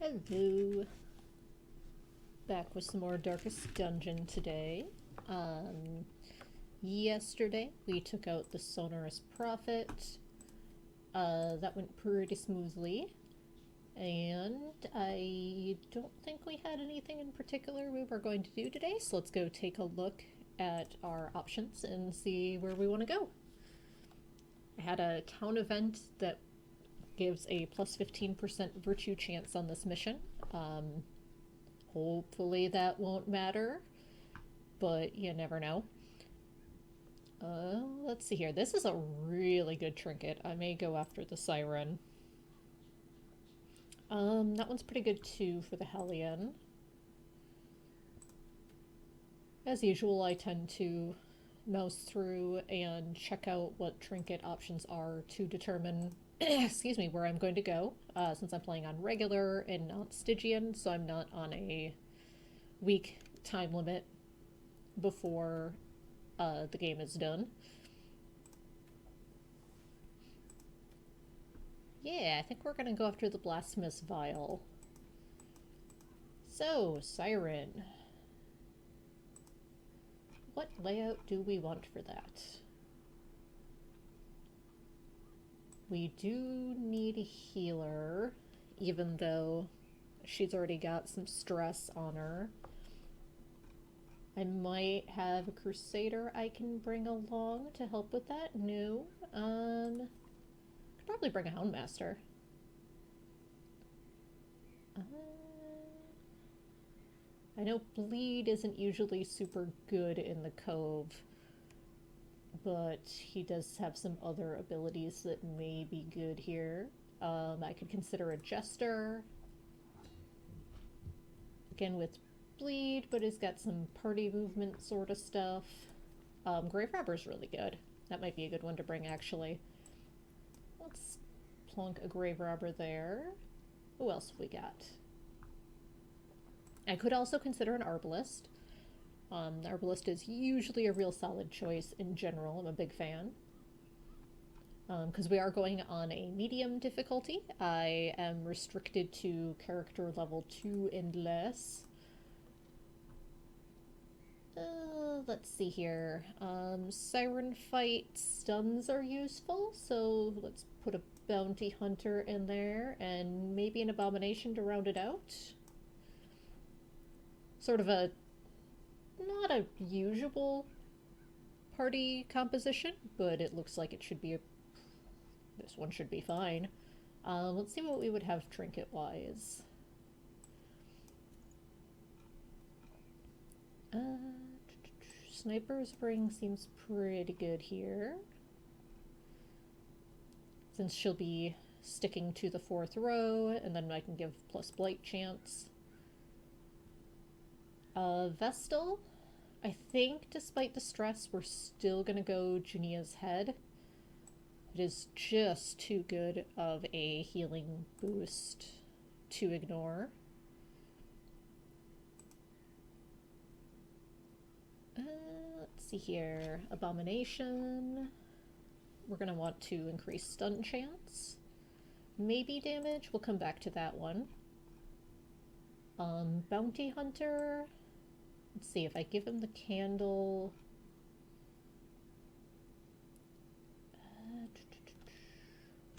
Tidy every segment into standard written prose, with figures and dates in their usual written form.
Hello. Back with some more Darkest Dungeon today. Yesterday we took out the Sonorous Prophet. That went pretty smoothly. And I don't think we had anything in particular we were going to do today, so let's go take a look at our options and see where we want to go. I had a town event that gives a plus 15% virtue chance on this mission. Hopefully that won't matter, but you never know. Let's see here. This is a really good trinket. I may go after the Siren. That one's pretty good too for the Hulyen. As usual, I tend to mouse through and check out what trinket options are to determine excuse me, where I'm going to go, since I'm playing on regular and not Stygian, so I'm not on a week time limit before the game is done. Yeah, I think we're gonna go after the Blasphemous Vial. So, Siren. What layout do we want for that? We do need a healer, even though she's already got some stress on her. I might have a Crusader I can bring along to help with that. No. Could probably bring a Houndmaster. I know Bleed isn't usually super good in the Cove, but he does have some other abilities that may be good here. I could consider a Jester. Again with Bleed, but he's got some party movement sort of stuff. Grave Robber's really good. That might be a good one to bring, actually. Let's plunk a Grave Robber there. Who else have we got? I could also consider an Arbalist. The Arbalist is usually a real solid choice in general. I'm a big fan. Because we are going on a medium difficulty. I am restricted to character level 2 and less. Let's see here. Siren fight stuns are useful, so let's put a bounty hunter in there and maybe an abomination to round it out. Sort of a not a usual party composition, but it looks like it should be this one should be fine. Let's see what we would have trinket-wise. Sniper's Ring seems pretty good here, since she'll be sticking to the 4th row, and then I can give plus blight chance. Vestal, I think despite the stress, we're still gonna go Junia's Head. It is just too good of a healing boost to ignore. Let's see here. Abomination. We're gonna want to increase stun chance. Maybe damage. We'll come back to that one. Bounty Hunter. Let's see, if I give him the candle...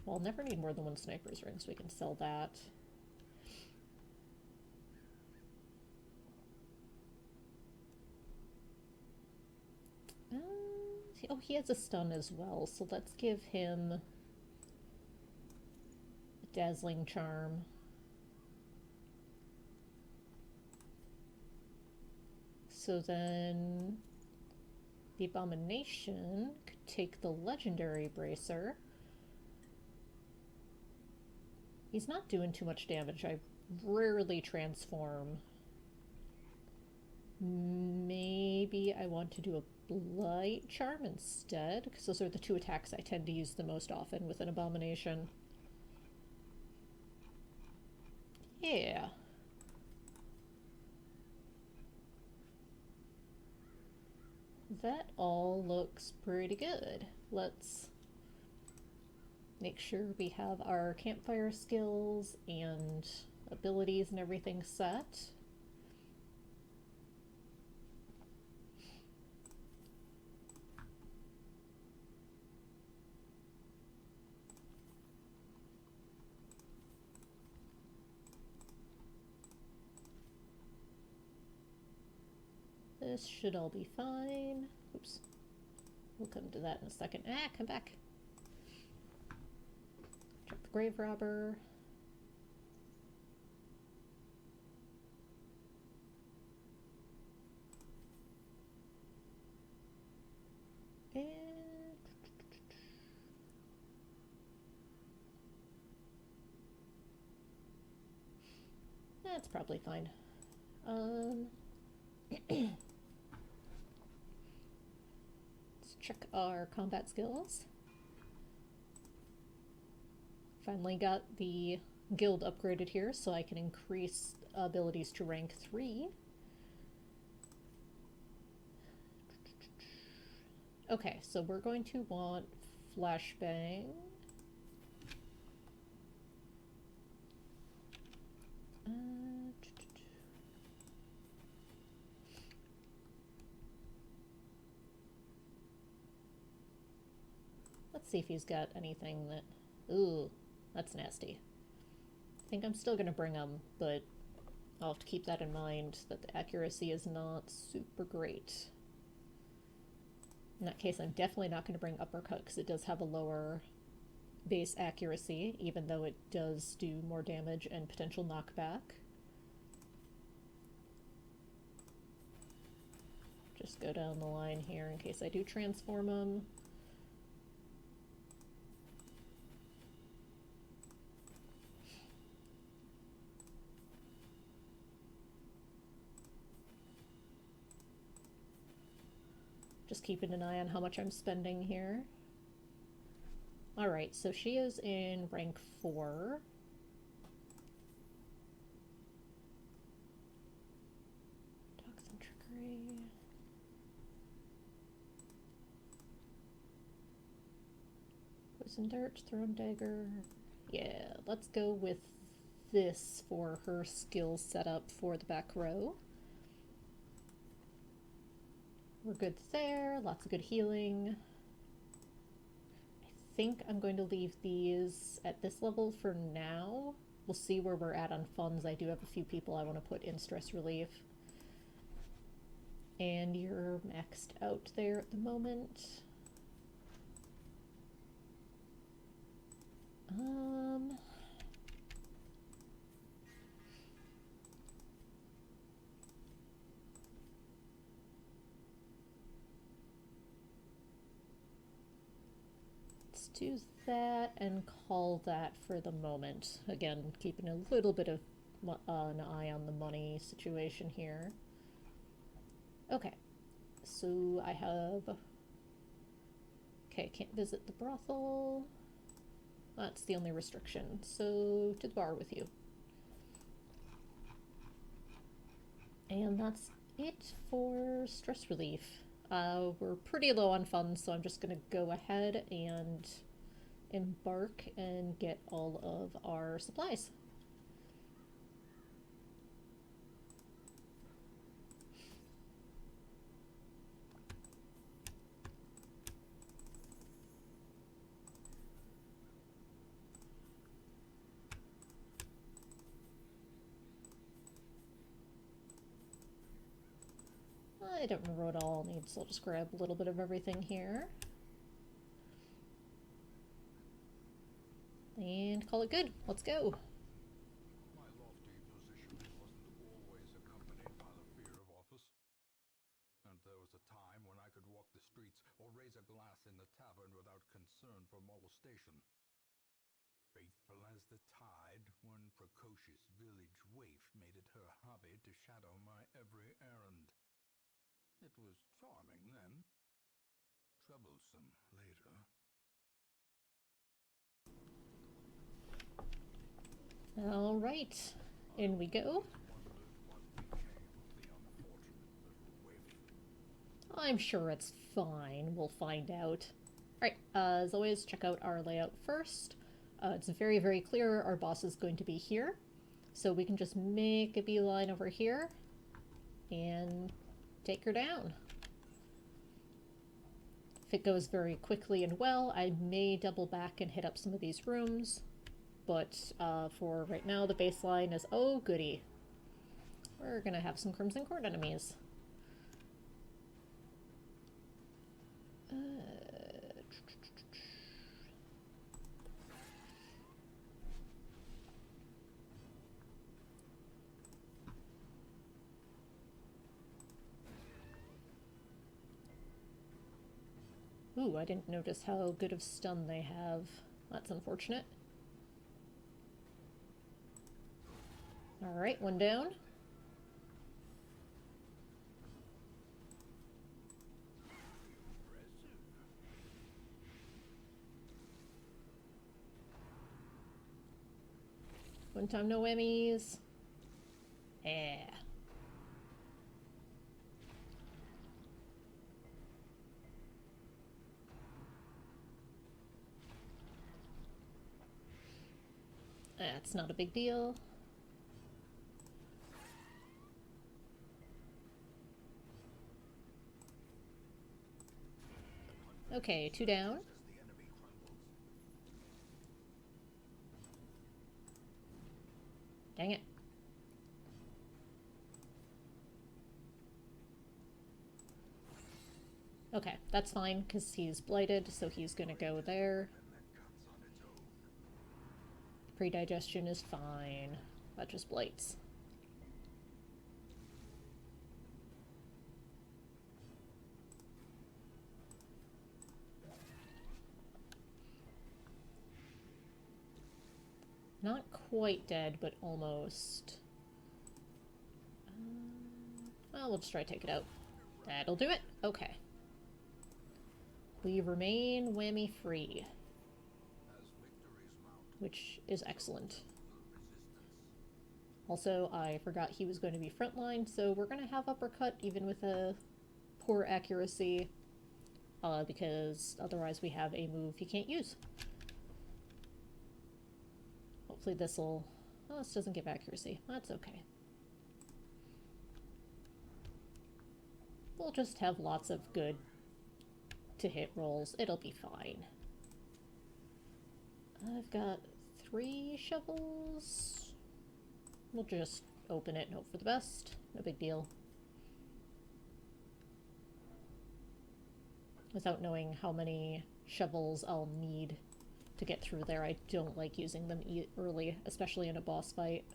well, I'll never need more than one Sniper's Ring, so we can sell that. Oh, he has a stun as well, so let's give him a Dazzling Charm. So then the Abomination could take the Legendary Bracer. He's not doing too much damage. I rarely transform. Maybe I want to do a Blight Charm instead, because those are the 2 attacks I tend to use the most often with an Abomination. Yeah. That all looks pretty good. Let's make sure we have our campfire skills and abilities and everything set. This should all be fine. Oops. We'll come to that in a second. Ah, come back. Check the grave robber. And that's probably fine. Let's check our combat skills. Finally got the guild upgraded here, so I can increase abilities to rank 3. Okay, so we're going to want flashbang. Let's see if he's got anything that... Ooh, that's nasty. I think I'm still gonna bring him, but I'll have to keep that in mind, that the accuracy is not super great. In that case, I'm definitely not going to bring Uppercut, because it does have a lower base accuracy, even though it does do more damage and potential knockback. Just go down the line here in case I do transform him. Just keeping an eye on how much I'm spending here. Alright, so she is in rank 4. Toxin trickery. Poison dart, thrown dagger. Yeah, let's go with this for her skill setup for the back row. We're good there, lots of good healing. I think I'm going to leave these at this level for now. We'll see where we're at on funds. I do have a few people I want to put in stress relief. And you're maxed out there at the moment. Do that and call that for the moment. Again, keeping a little bit of an eye on the money situation here. Okay, so I have... Okay, can't visit the brothel. That's the only restriction. So, to the bar with you. And that's it for stress relief. We're pretty low on funds, so I'm just going to go ahead and embark and get all of our supplies. I don't remember what all I'll need, so I'll just grab a little bit of everything here. And call it good. Let's go. My lofty position wasn't always accompanied by the fear of office. And there was a time when I could walk the streets or raise a glass in the tavern without concern for molestation. Faithful as the tide, one precocious village waif made it her hobby to shadow my every errand. It was charming then, troublesome later. All right, in we go. I'm sure it's fine. We'll find out. Alright, as always, check out our layout first. It's very, very clear our boss is going to be here. So we can just make a beeline over here and take her down. If it goes very quickly and well, I may double back and hit up some of these rooms. But for right now, the baseline is, oh goody. We're gonna have some Crimson Court enemies. Ooh, I didn't notice how good of stun they have. That's unfortunate. Alright, one down. One time, no whammies. Yeah. That's not a big deal. Okay, two down. Dang it. Okay, that's fine, because he's blighted, so he's gonna go there. Predigestion is fine. That just blights. Not quite dead, but almost. Well, we'll just try to take it out. That'll do it. Okay. We remain whammy free, which is excellent. Also, I forgot he was going to be frontline, so we're going to have uppercut even with a poor accuracy, because otherwise we have a move he can't use. Hopefully this'll... Oh, this doesn't give accuracy. That's okay. We'll just have lots of good to hit rolls. It'll be fine. I've got 3 shovels. We'll just open it and hope for the best. No big deal. Without knowing how many shovels I'll need to get through there, I don't like using them early, especially in a boss fight,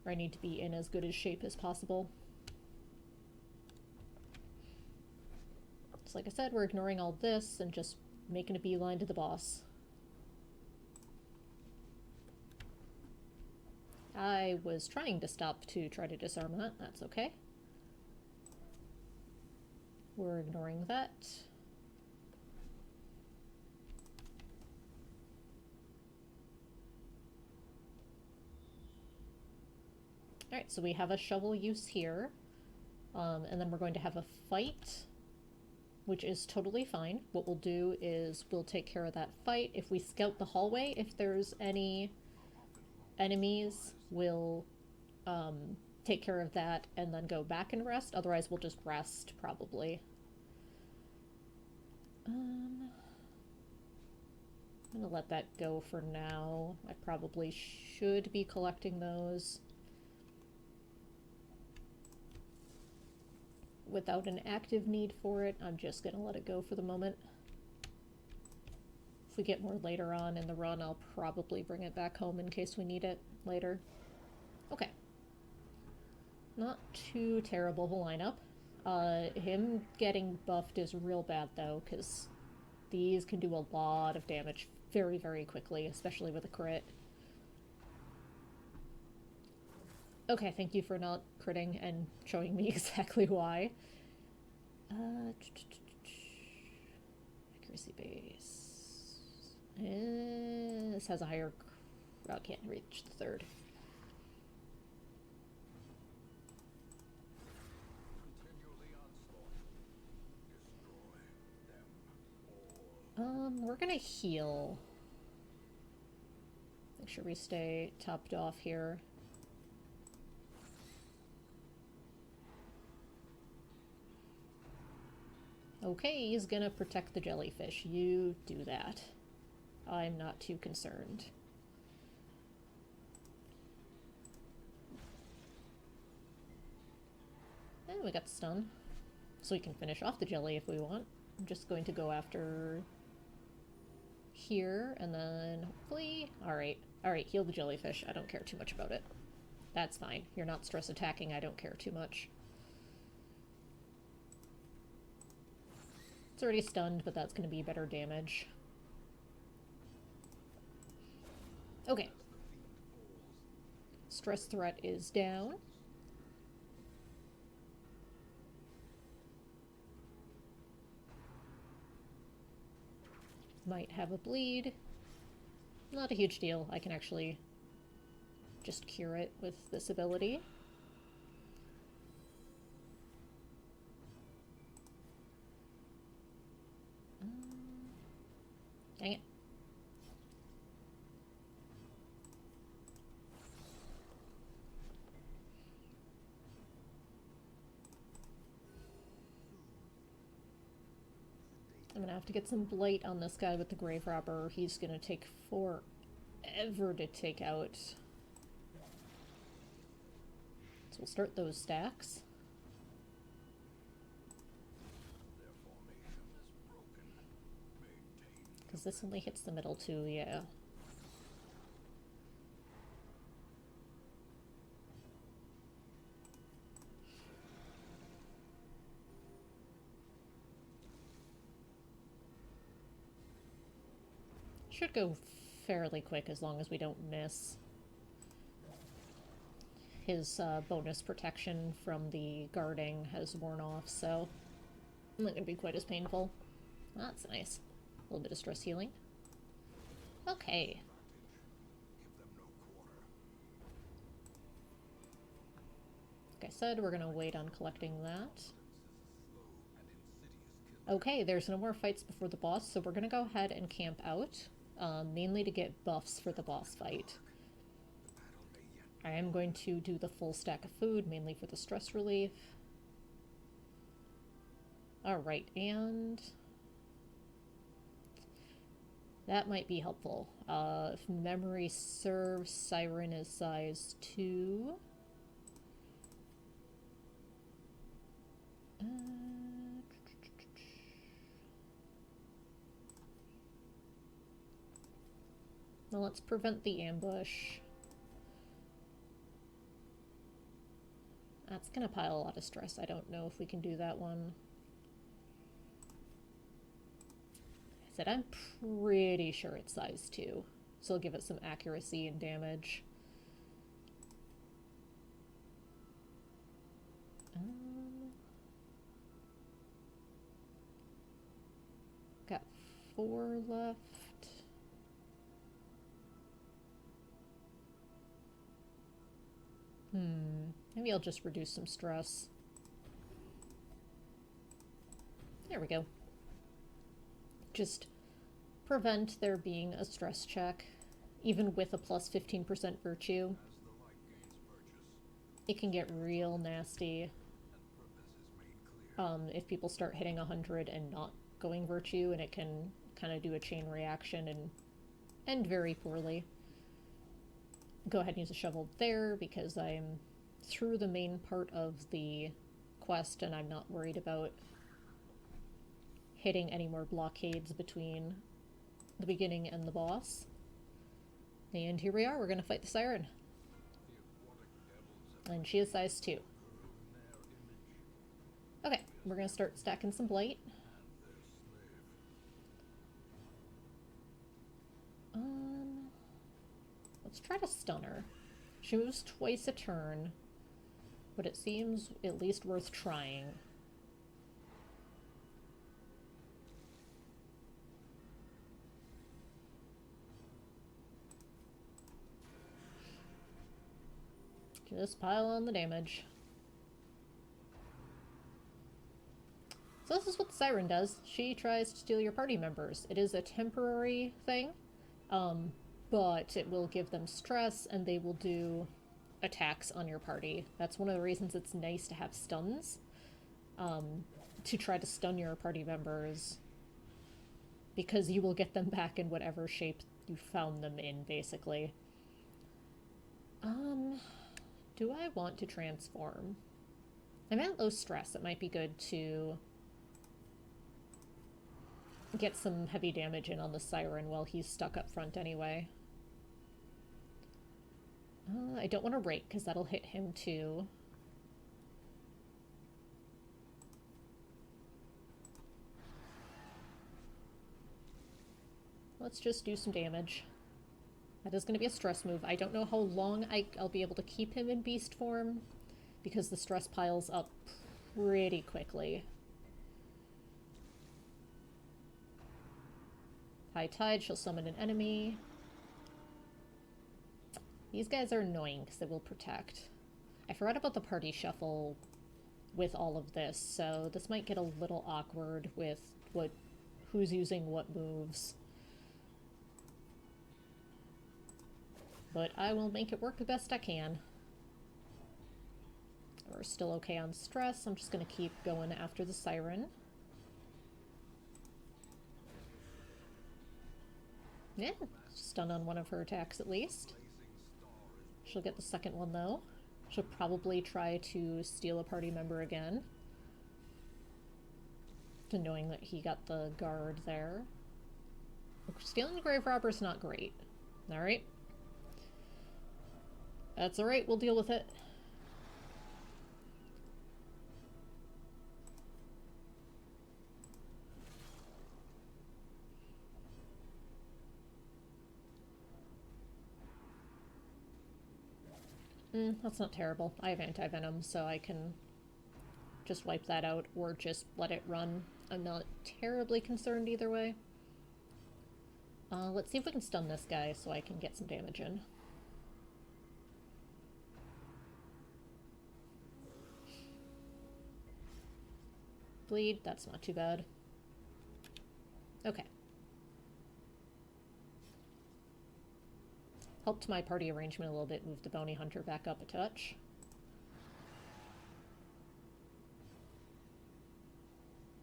where I need to be in as good a shape as possible. So like I said, we're ignoring all this and just making a beeline to the boss. I was trying to stop to try to disarm that. That's okay. We're ignoring that. Alright, so we have a shovel use here. And then we're going to have a fight, which is totally fine. What we'll do is we'll take care of that fight. If we scout the hallway, if there's any enemies, we'll take care of that and then go back and rest. Otherwise, we'll just rest, probably. I'm gonna let that go for now. I probably should be collecting those without an active need for it. I'm just gonna let it go for the moment. If we get more later on in the run, I'll probably bring it back home in case we need it later. Okay. Not too terrible of a lineup. Him getting buffed is real bad though, because these can do a lot of damage very, very quickly, especially with a crit. Okay, thank you for not critting and showing me exactly why. Accuracy base. This has a higher... Oh, can't reach the 3rd. We're gonna heal. Make sure we stay topped off here. Okay, he's gonna protect the jellyfish. You do that. I'm not too concerned. And we got the stun. So we can finish off the jelly if we want. I'm just going to go after here, and then hopefully... Alright, heal the jellyfish. I don't care too much about it. That's fine. You're not stress attacking, I don't care too much. It's already stunned, but that's going to be better damage. Okay. Stress threat is down. Might have a bleed. Not a huge deal. I can actually just cure it with this ability. Dang it. I'm gonna have to get some blight on this guy with the grave robber. He's gonna take forever to take out. So we'll start those stacks. Because this only hits the middle too, yeah. Should go fairly quick as long as we don't miss. His bonus protection from the guarding has worn off, so not going to be quite as painful. That's nice. A little bit of stress healing. Okay. Like I said, we're going to wait on collecting that. Okay, there's no more fights before the boss, so we're going to go ahead and camp out. Mainly to get buffs for the boss fight. I am going to do the full stack of food, mainly for the stress relief. Alright, and... that might be helpful. If memory serves, Siren is size 2. Well, let's prevent the ambush. That's gonna pile a lot of stress. I don't know if we can do that one. I said I'm pretty sure it's size 2. So I'll give it some accuracy and damage. Got 4 left. Maybe I'll just reduce some stress. There we go. Just prevent there being a stress check, even with a plus 15% virtue. It can get real nasty if people start hitting 100 and not going virtue, and it can kind of do a chain reaction and end very poorly. Go ahead and use a shovel there because I'm through the main part of the quest and I'm not worried about hitting any more blockades between the beginning and the boss. And here we are, we're going to fight the Siren. And she is size 2. Okay, we're going to start stacking some blight. Let's try to stun her. She moves twice a turn, but it seems at least worth trying. Just pile on the damage. So this is what the Siren does. She tries to steal your party members. It is a temporary thing. but it will give them stress and they will do attacks on your party. That's one of the reasons it's nice to have stuns, to try to stun your party members, because you will get them back in whatever shape you found them in, basically. Do I want to transform? I'm at low stress. It might be good to get some heavy damage in on the Siren while he's stuck up front anyway. I don't want to rake because that'll hit him too. Let's just do some damage. That is going to be a stress move. I don't know how long I'll be able to keep him in beast form, because the stress piles up pretty quickly. High Tide, she'll summon an enemy. These guys are annoying because they will protect. I forgot about the party shuffle with all of this, so this might get a little awkward with who's using what moves. But I will make it work the best I can. We're still okay on stress. I'm just going to keep going after the Siren. Yeah, stun on one of her attacks at least. She'll get the second one though. She'll probably try to steal a party member again. Knowing that he got the guard there. Stealing the Grave Robber's not great. Alright. That's alright, we'll deal with it. That's not terrible. I have anti-venom, so I can just wipe that out or just let it run. I'm not terribly concerned either way. Let's see if we can stun this guy so I can get some damage in. Bleed, that's not too bad. Okay. Helped my party arrangement a little bit, moved the bounty hunter back up a touch.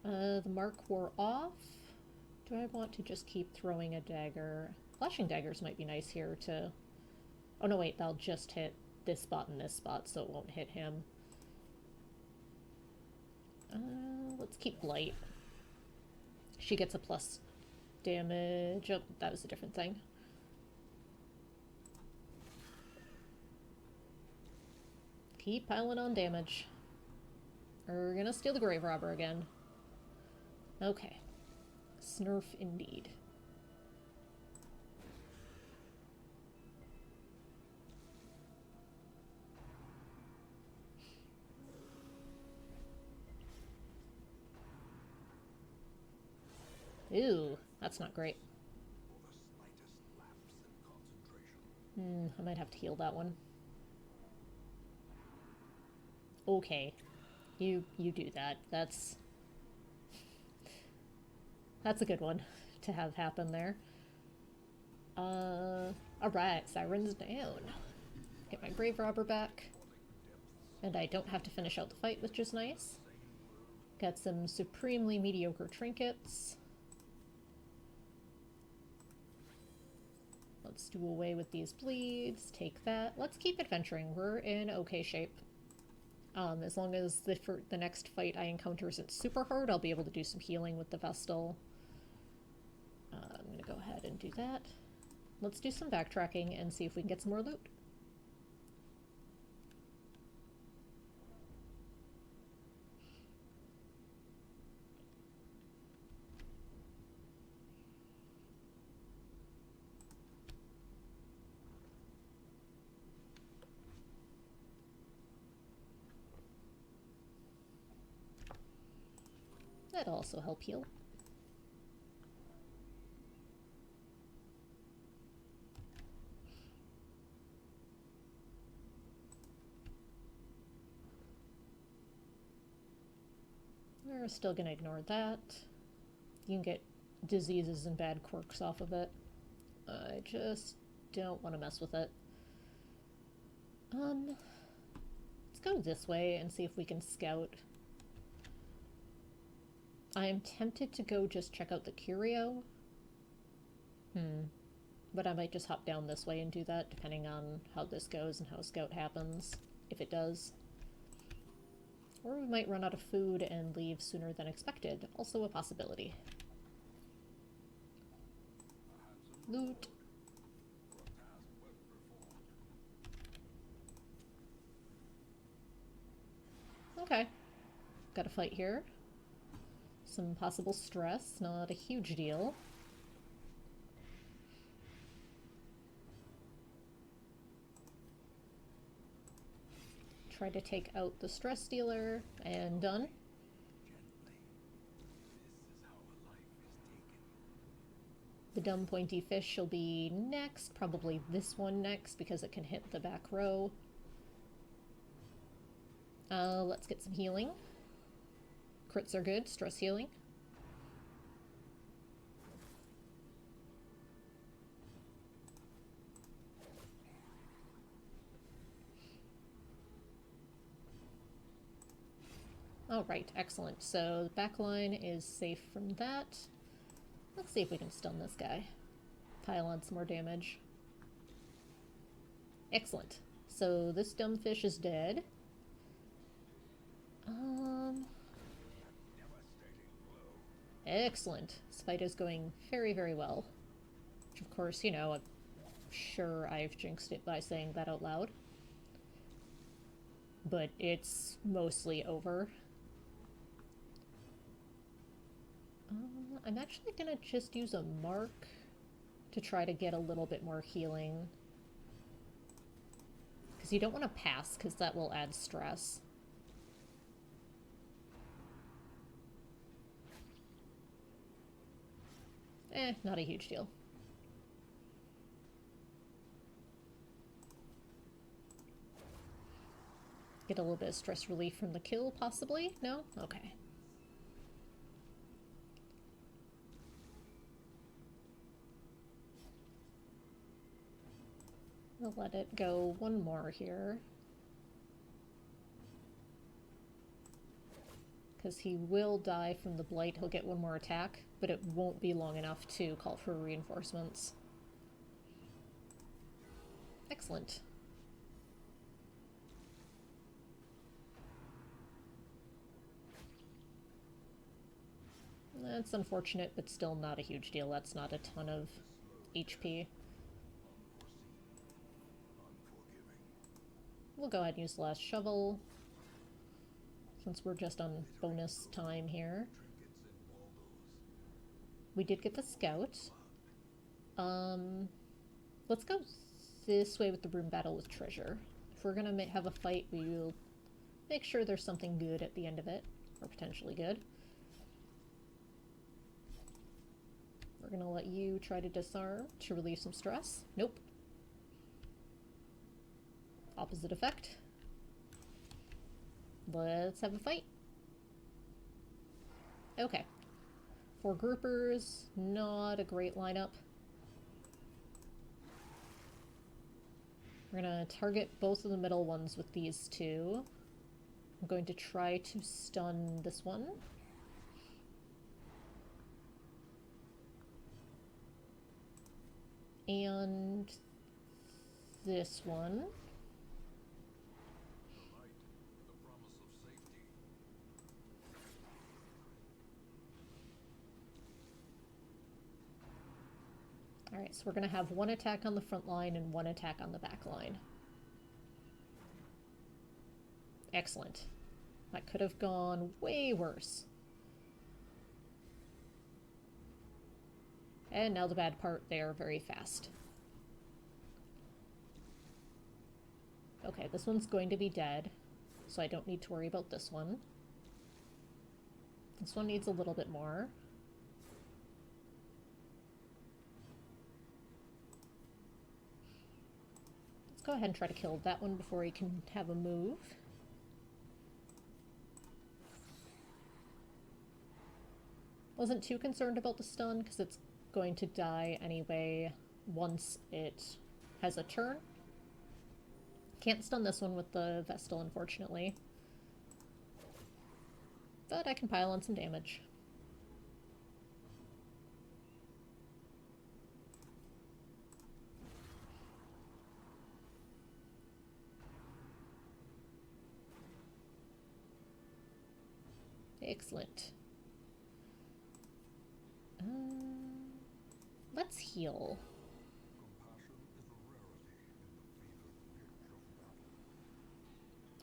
The mark wore off. Do I want to just keep throwing a dagger? Flashing daggers might be nice here to... Oh no, wait, they'll just hit this spot and this spot, so it won't hit him. Let's keep Blight. She gets a plus damage. Oh, that was a different thing. Keep piling on damage. We're gonna steal the Grave Robber again. Okay. Snurf indeed. Ew, that's not great. I might have to heal that one. Okay. You do that. That's a good one to have happen there. Alright, Siren's down. Get my Grave Robber back. And I don't have to finish out the fight, which is nice. Got some supremely mediocre trinkets. Let's do away with these bleeds. Take that. Let's keep adventuring. We're in okay shape. As long as the next fight I encounter isn't super hard, I'll be able to do some healing with the Vestal. I'm gonna go ahead and do that. Let's do some backtracking and see if we can get some more loot. That'll also help heal. We're still gonna ignore that. You can get diseases and bad quirks off of it. I just don't want to mess with it. Let's go this way and see if we can scout. I am tempted to go just check out the curio. But I might just hop down this way and do that, depending on how this goes and how scout happens, if it does. Or we might run out of food and leave sooner than expected. Also a possibility. Loot. Okay. Got a fight here. Some possible stress, not a huge deal. Try to take out the stress dealer, and done. The dumb pointy fish shall be next, probably this one next, because it can hit the back row. Let's get some healing. Crits are good, stress healing. Alright, excellent. So the back line is safe from that. Let's see if we can stun this guy. Pile on some more damage. Excellent. So this dumb fish is dead. Excellent. This fight is going very, very well. Which, of course, you know, I'm sure I've jinxed it by saying that out loud. But it's mostly over. I'm actually gonna just use a mark to try to get a little bit more healing. Because you don't want to pass, because that will add stress. Not a huge deal. Get a little bit of stress relief from the kill, possibly? No? Okay. We'll let it go one more here. Because he will die from the blight. He'll get one more attack, but it won't be long enough to call for reinforcements. Excellent. That's unfortunate, but still not a huge deal. That's not a ton of HP. We'll go ahead and use the last shovel, since we're just on bonus time here. We did get the scout. Let's go this way with the broom battle with treasure. If we're gonna have a fight, we will make sure there's something good at the end of it, or potentially good. We're gonna let you try to disarm to relieve some stress. Nope. Opposite effect. Let's have a fight. Okay. 4 groupers, not a great lineup. We're gonna target both of the middle ones with these two. I'm going to try to stun this one. And this one. Alright, so we're going to have one attack on the front line and one attack on the back line. Excellent. That could have gone way worse. And now the bad part, they are very fast. Okay, this one's going to be dead, so I don't need to worry about this one. This one needs a little bit more. Let's go ahead and try to kill that one before he can have a move. Wasn't too concerned about the stun, because it's going to die anyway once it has a turn. Can't stun this one with the Vestal, unfortunately. But I can pile on some damage. Excellent. Let's heal.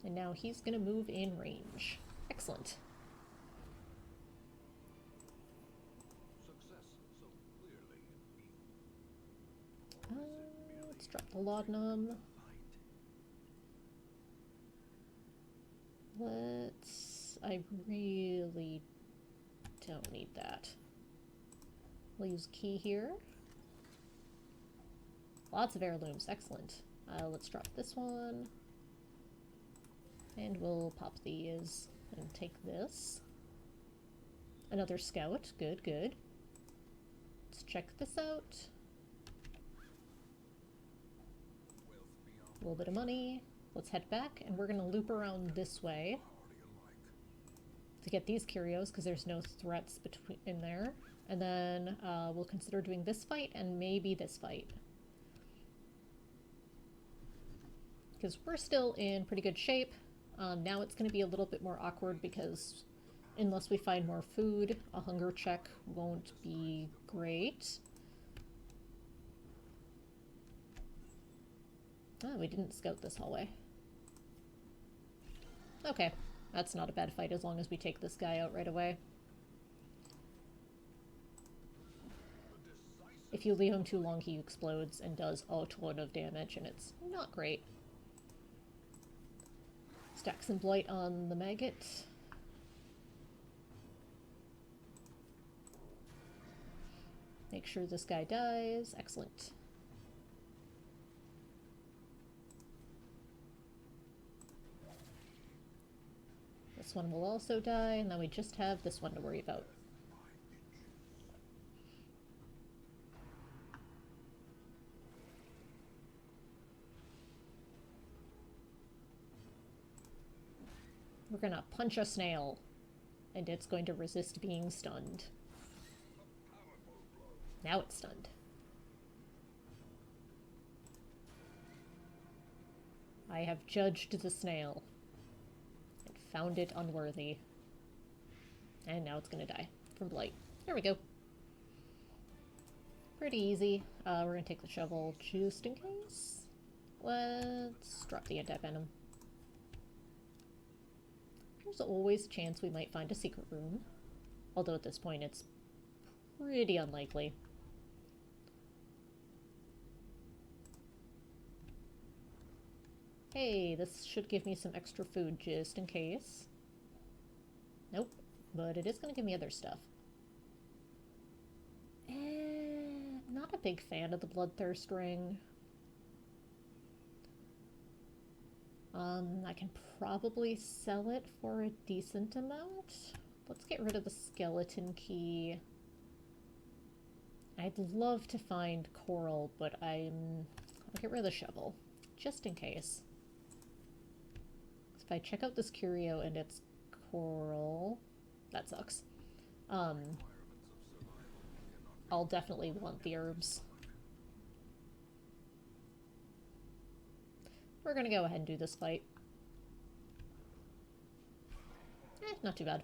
And now he's gonna move in range. Excellent. Let's drop the laudanum. I really don't need that. We'll use key here. Lots of heirlooms, excellent. Let's drop this one. And we'll pop these and take this. Another scout, good, good. Let's check this out. A little bit of money. Let's head back, and we're gonna loop around this way to get these curios, because there's no threats in there. And then we'll consider doing this fight and maybe this fight. Because we're still in pretty good shape. Now it's going to be a little bit more awkward because unless we find more food, a hunger check won't be great. Oh, we didn't scout this hallway. Okay, that's not a bad fight as long as we take this guy out right away. If you leave him too long, he explodes and does a ton of damage, and it's not great. Stack some blight on the maggot. Make sure this guy dies. Excellent. This one will also die, and then we just have this one to worry about. We're gonna punch a snail, and it's going to resist being stunned. Now it's stunned. I have judged the snail and found it unworthy. And now it's gonna die from blight. There we go. Pretty easy. We're gonna take the shovel just in case. Let's drop the anti-venom. There's always a chance we might find a secret room. Although at this point it's pretty unlikely. Hey, this should give me some extra food just in case. Nope, but it is going to give me other stuff. Not a big fan of the Bloodthirst Ring. I can probably sell it for a decent amount. Let's get rid of the skeleton key. I'd love to find coral, but I'll get rid of the shovel, just in case. If I check out this curio and it's coral, that sucks. I'll definitely want the herbs. We're gonna go ahead and do this fight. Not too bad.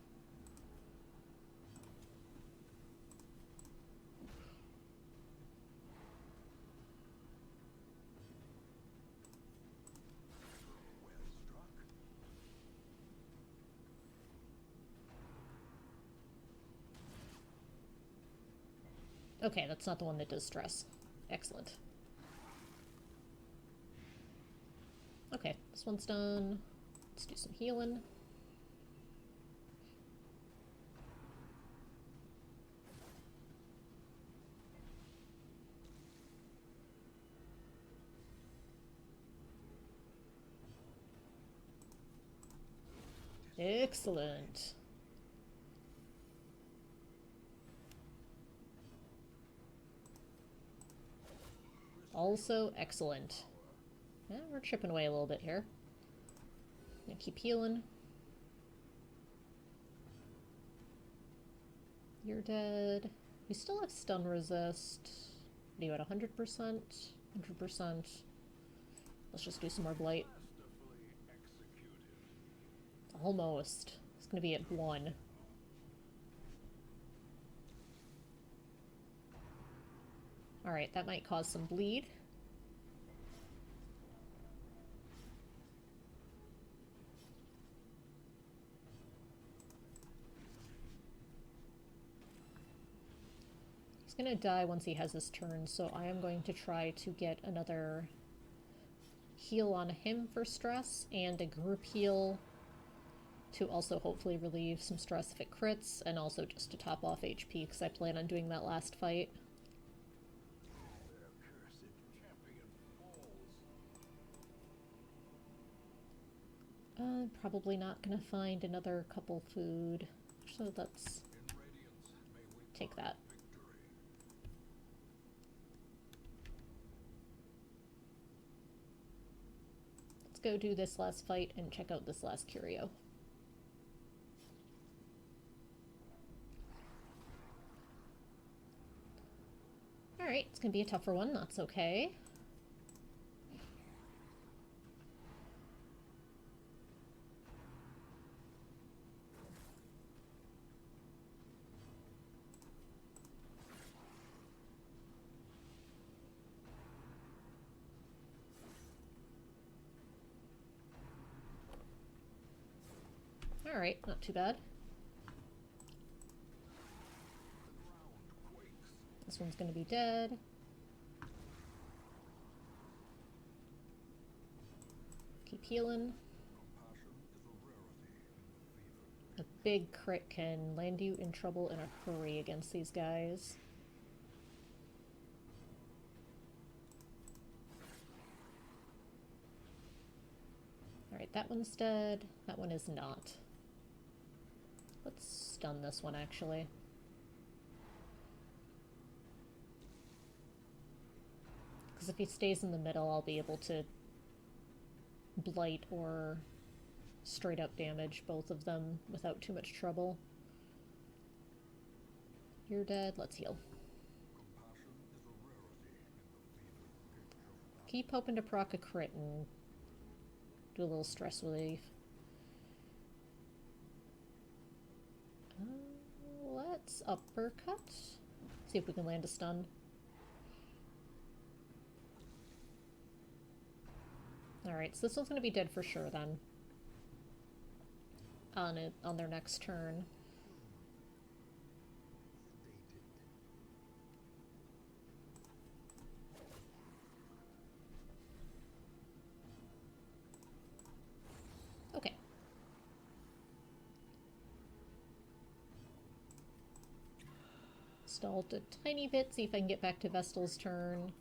Okay, that's not the one that does stress. Excellent. Okay, this one's done. Let's do some healing. Excellent. Also excellent. Yeah, we're chipping away a little bit here. Gonna keep healing. You're dead. We still have stun resist. What are you at, 100%? 100%. Let's just do some more blight. Almost. It's gonna be at 1. Alright, that might cause some bleed. He's gonna die once he has his turn, so I am going to try to get another heal on him for stress, and a group heal to also hopefully relieve some stress if it crits, and also just to top off HP, because I plan on doing that last fight. Probably not gonna find another couple food, so let's take that. Let's go do this last fight and check out this last curio. Alright, it's gonna be a tougher one, that's okay. Alright, not too bad. This one's gonna be dead. Keep healing. A big crit can land you in trouble in a hurry against these guys. Alright, that one's dead. That one is not. Let's stun this one, actually. Because if he stays in the middle, I'll be able to blight or straight up damage both of them without too much trouble. You're dead. Let's heal. Keep hoping to proc a crit and do a little stress relief. Let's uppercut. See if we can land a stun. Alright, so this one's going to be dead for sure then. On their next turn. Okay. Stalled a tiny bit, see if I can get back to Vestal's turn.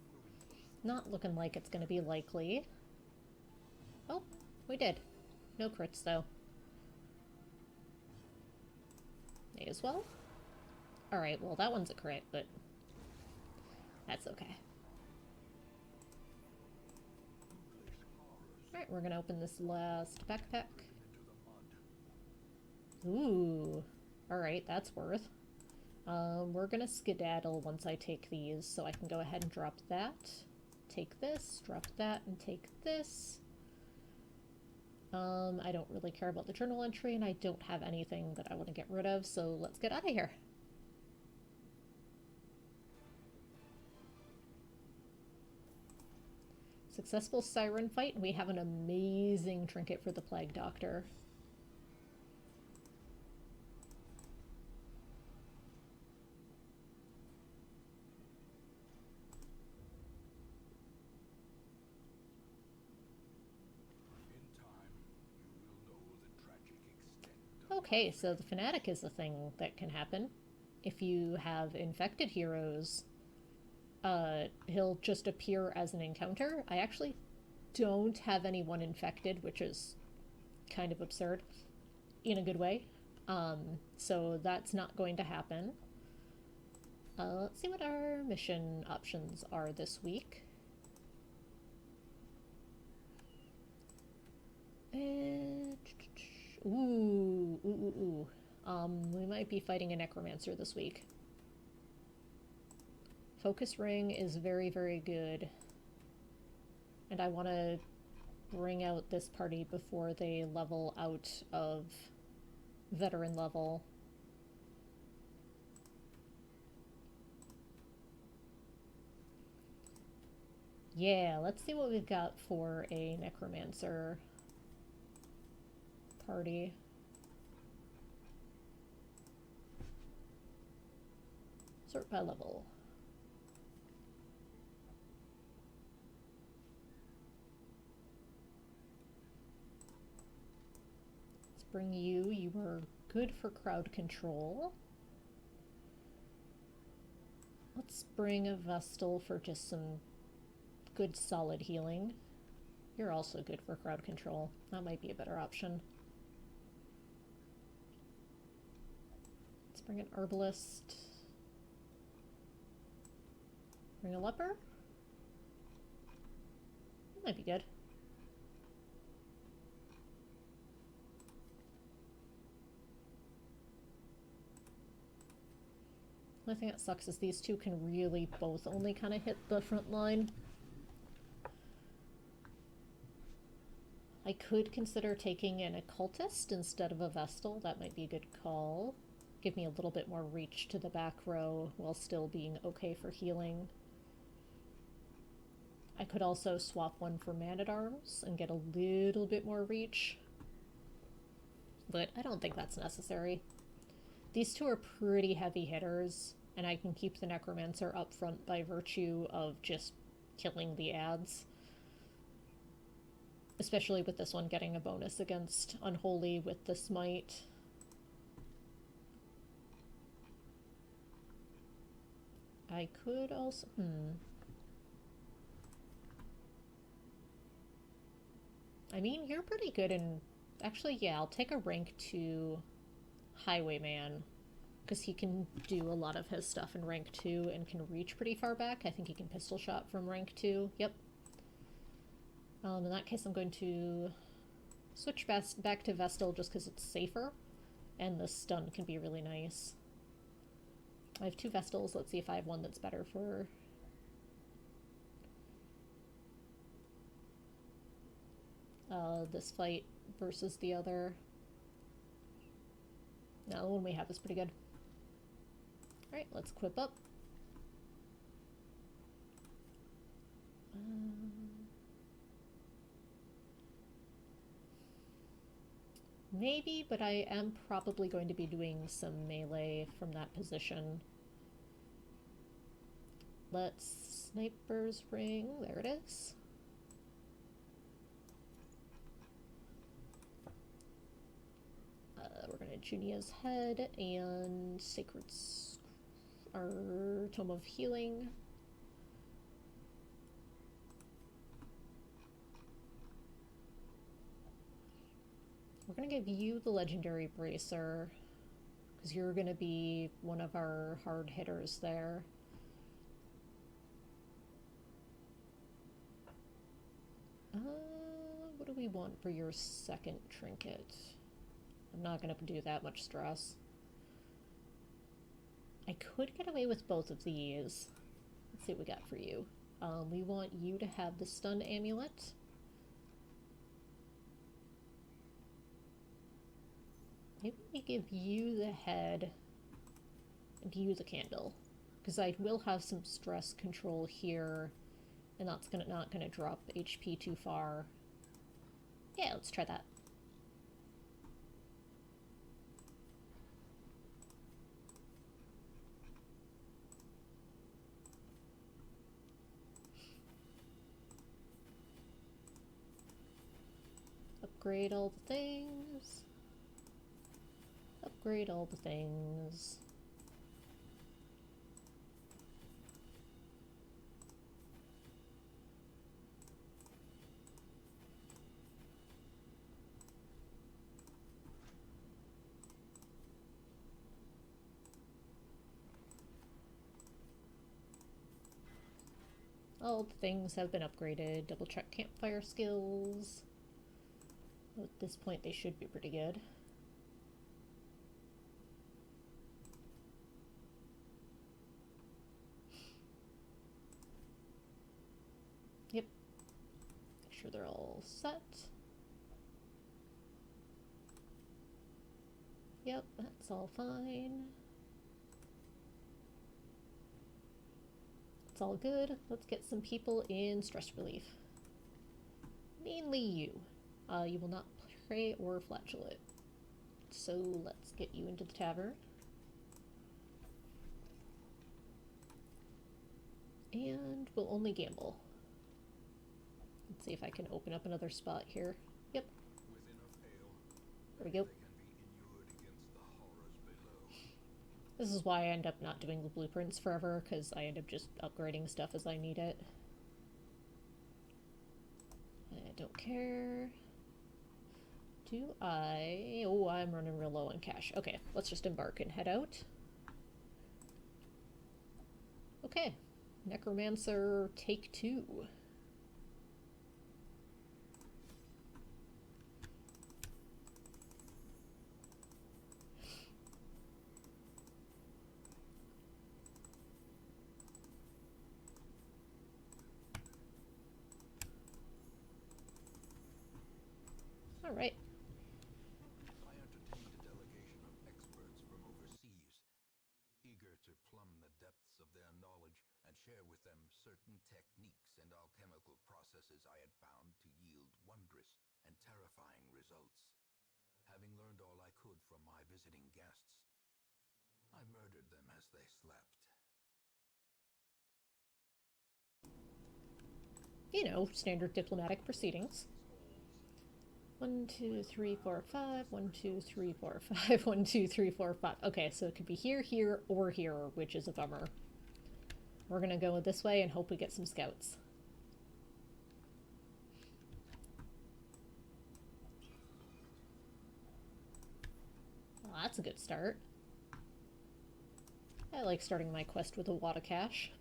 Not looking like it's going to be likely. Oh, we did. No crits, though. May as well. Alright, well, that one's a crit, but that's okay. Alright, we're gonna open this last backpack. Ooh. Alright, that's worth. We're gonna skedaddle once I take these, so I can go ahead and drop that. Take this, drop that, and take this. I don't really care about the journal entry, and I don't have anything that I want to get rid of, so let's get out of here. Successful siren fight, and we have an amazing trinket for the Plague Doctor. Okay, so the Fanatic is a thing that can happen. If you have infected heroes, he'll just appear as an encounter. I actually don't have anyone infected, which is kind of absurd in a good way. So that's not going to happen. Let's see what our mission options are this week. Ooh. We might be fighting a Necromancer this week. Focus Ring is very, very good. And I want to bring out this party before they level out of veteran level. Yeah, let's see what we've got for a Necromancer party. Sort by level. Let's bring you. You are good for crowd control. Let's bring a Vestal for just some good solid healing. You're also good for crowd control. That might be a better option. Let's bring an Herbalist. Bring a Leper. That might be good. The only thing that sucks is these two can really both only kind of hit the front line. I could consider taking an Occultist instead of a Vestal. That might be a good call. Give me a little bit more reach to the back row while still being okay for healing. I could also swap one for Man-at-Arms and get a little bit more reach. But I don't think that's necessary. These two are pretty heavy hitters, and I can keep the Necromancer up front by virtue of just killing the ads. Especially with this one getting a bonus against Unholy with the Smite. I could also... I mean, you're pretty good in... Actually, yeah, I'll take a rank 2 Highwayman, because he can do a lot of his stuff in rank 2 and can reach pretty far back. I think he can pistol shot from rank 2. Yep. In that case, I'm going to switch back to Vestal just because it's safer, and the stun can be really nice. I have 2 Vestals. Let's see if I have one that's better for... this fight versus the other. No, the one we have is pretty good. Alright, let's equip up. Maybe, but I am probably going to be doing some melee from that position. Let's Sniper's Ring. There it is. We're going to Junia's Head and Sacred our Tome of Healing. We're going to give you the Legendary Bracer, because you're going to be one of our hard hitters there. What do we want for your second trinket? I'm not going to do that much stress. I could get away with both of these. Let's see what we got for you. We want you to have the Stun Amulet. Maybe we give you the head and you the candle, because I will have some stress control here, and that's not gonna drop HP too far. Yeah, let's try that. Upgrade all the things. Upgrade all the things. All the things have been upgraded. Double check campfire skills. At this point they should be pretty good. they're all set. Yep, that's all fine. It's all good. Let's get some people in stress relief. Mainly you. You will not pray or flatulate. So let's get you into the tavern. And we'll only gamble. Let's see if I can open up another spot here. Yep. There we go. This is why I end up not doing the blueprints forever, because I end up just upgrading stuff as I need it. I don't care. Do I... Oh, I'm running real low on cash. Okay, let's just embark and head out. Okay. Necromancer, take 2. Alright. I entertained a delegation of experts from overseas, eager to plumb the depths of their knowledge and share with them certain techniques and alchemical processes I had found to yield wondrous and terrifying results. Having learned all I could from my visiting guests, I murdered them as they slept. You know, standard diplomatic proceedings. 1, 2, 3, 4, 5. 1, 2, 3, 4, 5. 1, 2, 3, 4, 5. Okay, so it could be here, here, or here, which is a bummer. We're gonna go this way and hope we get some scouts. Well, that's a good start. I like starting my quest with a wad of cash.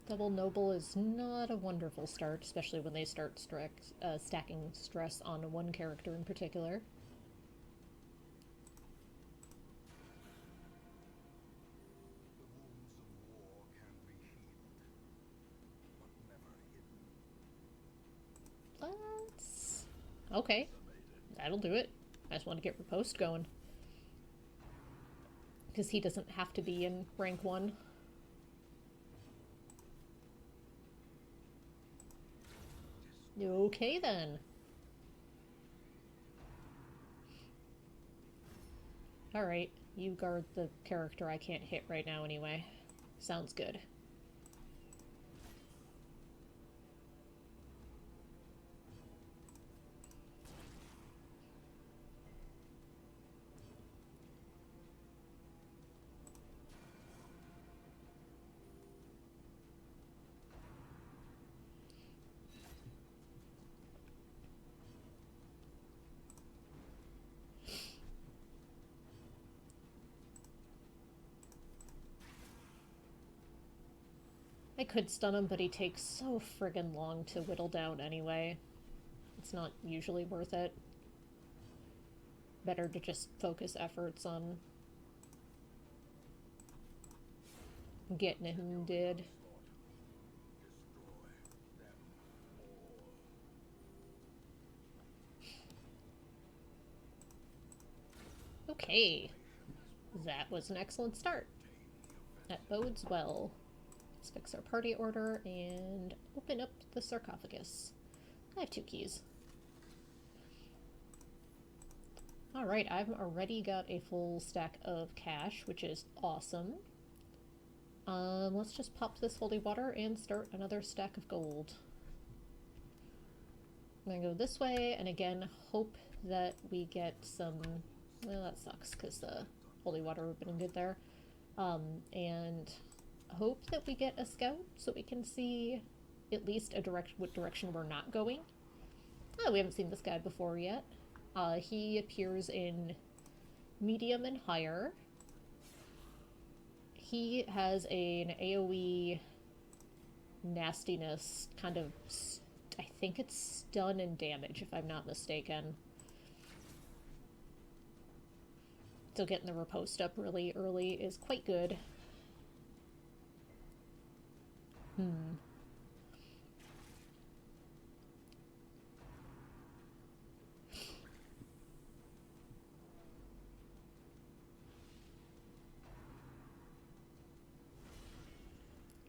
Double Noble is not a wonderful start, especially when they start stacking stress on one character in particular. The wounds of war can be healed, but never hidden. Let's... Okay, that'll do it. I just want to get Riposte going. Because he doesn't have to be in rank 1. Okay then. Alright, you guard the character I can't hit right now anyway. Sounds good. I could stun him, but he takes so friggin' long to whittle down anyway. It's not usually worth it. Better to just focus efforts on getting him dead. Okay. That was an excellent start. That bodes well. Let's fix our party order and open up the sarcophagus. I have 2 keys. Alright, I've already got a full stack of cash, which is awesome. Let's just pop this holy water and start another stack of gold. I'm gonna go this way, and again, hope that we get some... Well, that sucks, because the holy water would have been good there. And hope that we get a scout, so we can see at least what direction we're not going. Oh, we haven't seen this guy before yet. He appears in medium and higher. He has an AoE nastiness, kind of, I think it's stun and damage, if I'm not mistaken. So getting the riposte up really early is quite good.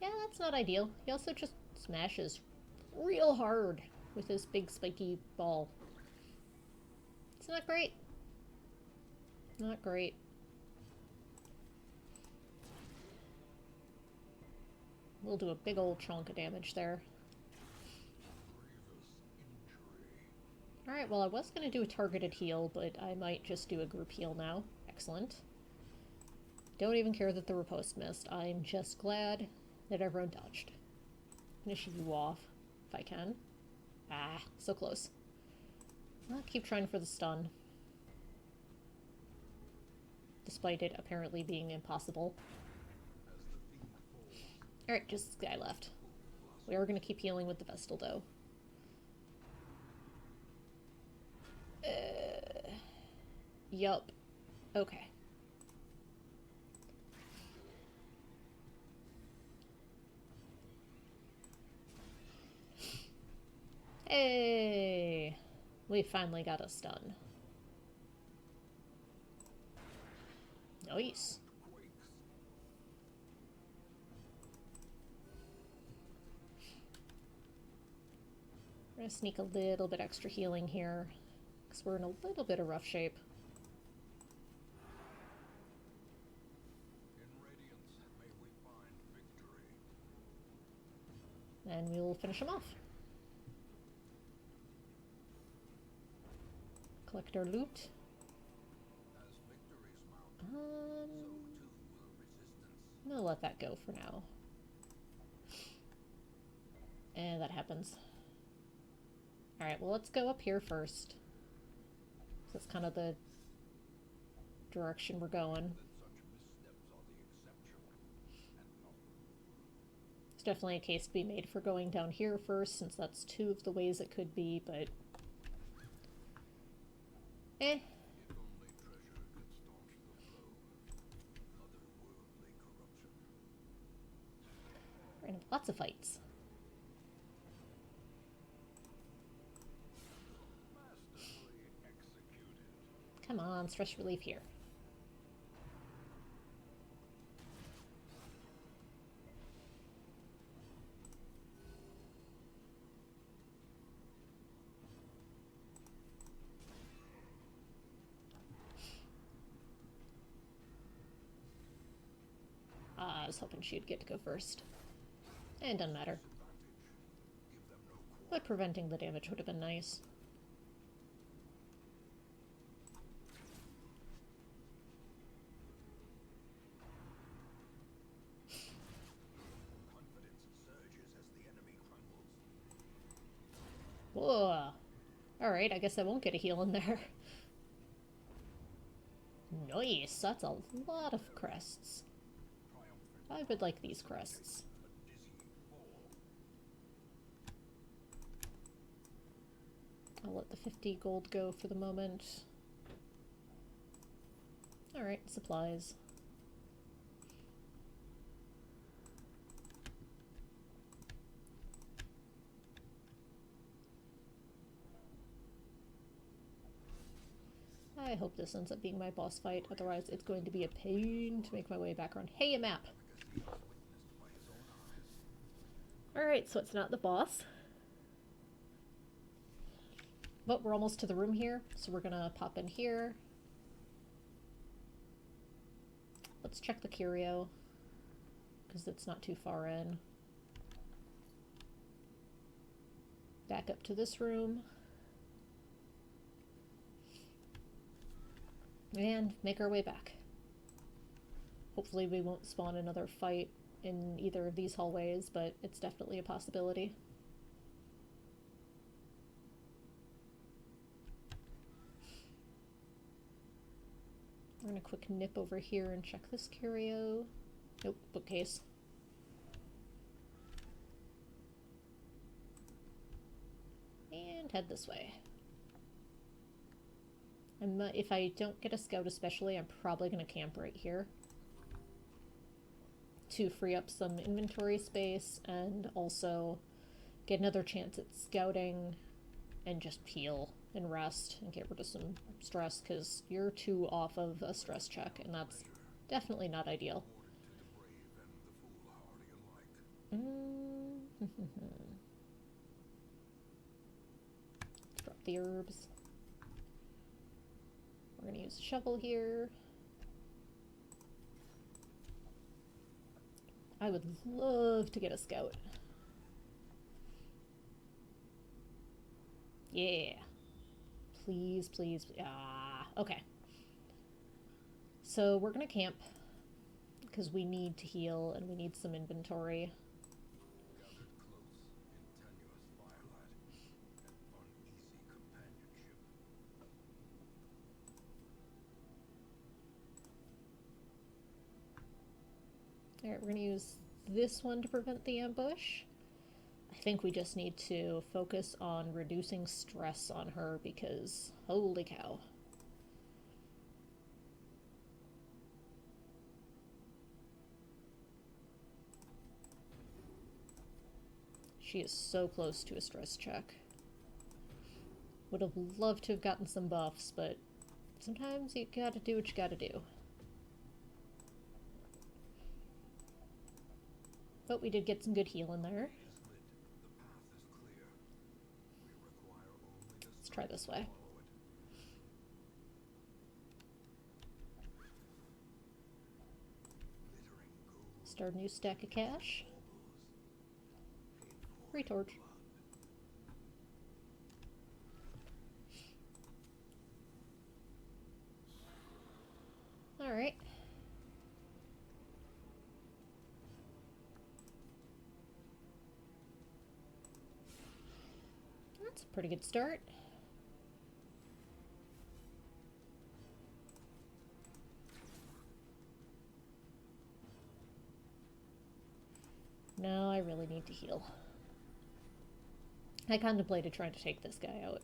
Yeah, that's not ideal. He also just smashes real hard with his big spiky ball. It's not great. Not great. We'll do a big old chunk of damage there. Alright, well I was going to do a targeted heal, but I might just do a group heal now. Excellent. Don't even care that the riposte missed. I'm just glad that everyone dodged. Finish you off, if I can. Ah, so close. I'll keep trying for the stun. Despite it apparently being impossible. Alright, just this guy left. We are going to keep healing with the Vestal, though. Yup. Okay. Hey! We finally got a stun. Nice. We're gonna sneak a little bit extra healing here, because we're in a little bit of rough shape. In Radiance, may we find victory. And we'll finish him off. Collect our loot. As victories mount, so too will resistance. I'm gonna let that go for now. And that happens. Alright, well let's go up here first. That's kind of the direction we're going. That such missteps are the exception, and not the rule. There's definitely a case to be made for going down here first, since that's two of the ways it could be, but... If only treasure could staunch the flow of otherworldly corruption. We're gonna have lots of fights. Masterfully executed. Come on, stress relief here. I was hoping she'd get to go first. And doesn't matter. Give them no quarter. But preventing the damage would have been nice. Confidence surges as the enemy crumbles. Whoa. Alright, I guess I won't get a heal in there. Nice, that's a lot of crests. I would like these crests. A dizzying fall. I'll let the 50 gold go for the moment. Alright, supplies. I hope this ends up being my boss fight, otherwise it's going to be a pain to make my way back around. Hey, a map! Because he has witnessed by his own eyes. Alright, so it's not the boss. But we're almost to the room here, so we're gonna pop in here. Let's check the curio, because it's not too far in. Back up to this room. And make our way back. Hopefully we won't spawn another fight in either of these hallways, but it's definitely a possibility. We're gonna quick nip over here and check this curio. Nope, bookcase. And head this way. If I don't get a scout especially, I'm probably going to camp right here to free up some inventory space and also get another chance at scouting and just heal and rest and get rid of some stress, because you're 2 off of a stress check, and that's definitely not ideal. Drop the herbs. We're gonna use a shovel here. I would love to get a scout. Yeah. Please, please. Ah, okay. So we're gonna camp because we need to heal and we need some inventory. Alright, we're gonna use this one to prevent the ambush. I think we just need to focus on reducing stress on her because holy cow. She is so close to a stress check. Would have loved to have gotten some buffs, but sometimes you gotta do what you gotta do. But we did get some good heal in there. Let's try this way. Start a new stack of cash. Retorch. Alright. That's a pretty good start. Now I really need to heal. I contemplated trying to take this guy out.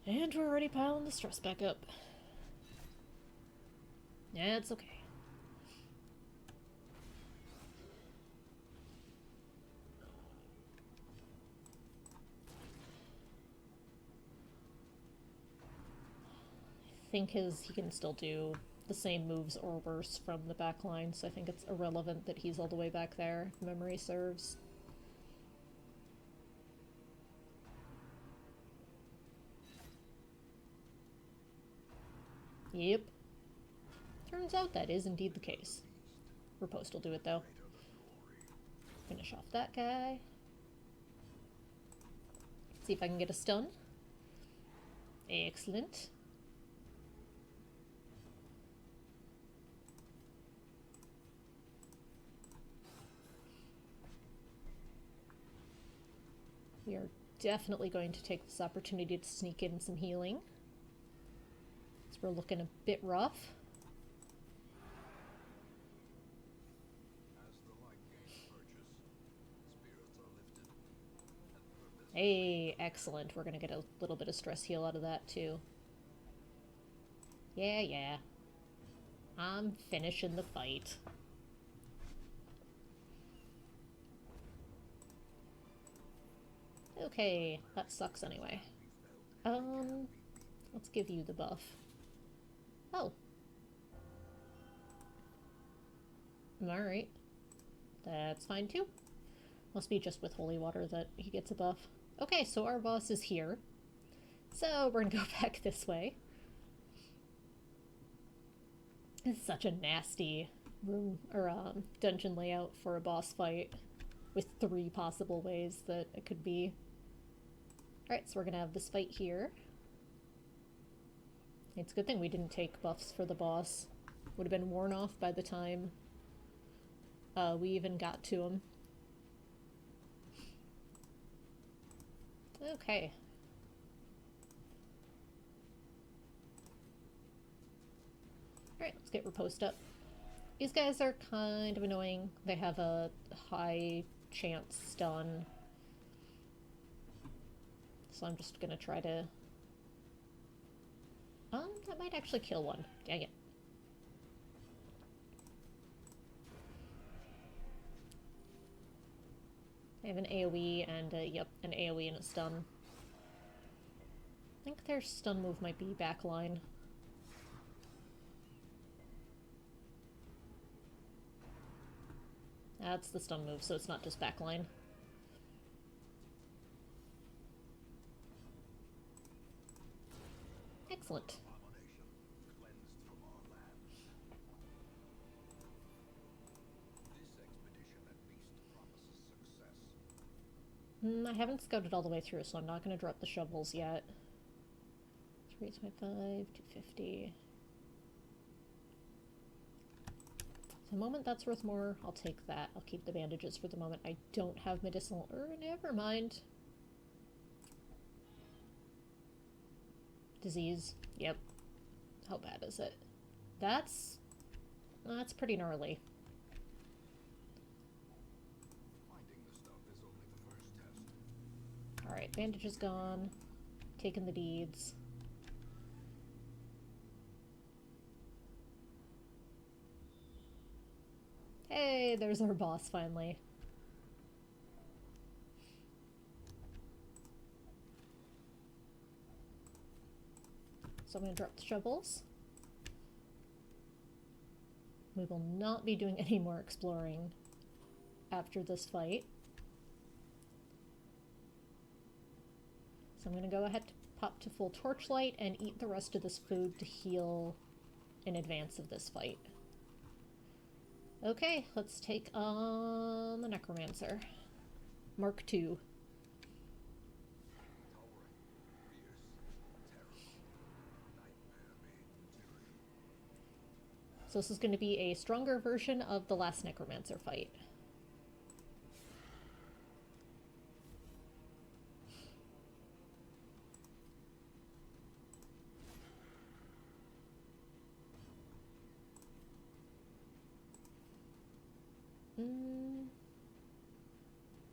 And we're already piling the stress back up. Yeah, it's okay. I think he can still do the same moves or worse from the back line, so I think it's irrelevant that he's all the way back there, if memory serves. Yep. Turns out that is indeed the case. Riposte will do it, though. Finish off that guy. See if I can get a stun. Excellent. We are definitely going to take this opportunity to sneak in some healing. So we're looking a bit rough. Hey, excellent. We're gonna get a little bit of stress heal out of that too. Yeah. I'm finishing the fight. Okay, that sucks anyway. Let's give you the buff. Oh. Alright. That's fine too. Must be just with holy water that he gets a buff. Okay, so our boss is here. So we're gonna go back this way. It's such a nasty room or dungeon layout for a boss fight with 3 possible ways that it could be. Alright, so we're gonna have this fight here. It's a good thing we didn't take buffs for the boss. Would have been worn off by the time we even got to him. Okay. Alright, let's get Riposte up. These guys are kind of annoying. They have a high chance stun. So I'm just gonna try to... that might actually kill one. Dang it. I have an AoE and, yep, an AoE and a stun. I think their stun move might be backline. That's the stun move, so it's not just backline. Excellent. I haven't scouted all the way through, so I'm not going to drop the shovels yet. 325, 250. The moment that's worth more, I'll take that. I'll keep the bandages for the moment. I don't have medicinal... never mind. Disease. Yep. How bad is it? That's pretty gnarly. Alright, bandage is gone. Taking the deeds. Hey, there's our boss finally. So I'm going to drop the shovels. We will not be doing any more exploring after this fight. So I'm going to go ahead to pop to full torchlight and eat the rest of this food to heal in advance of this fight. Okay, let's take on the Necromancer. Mark Two. So this is going to be a stronger version of the last Necromancer fight.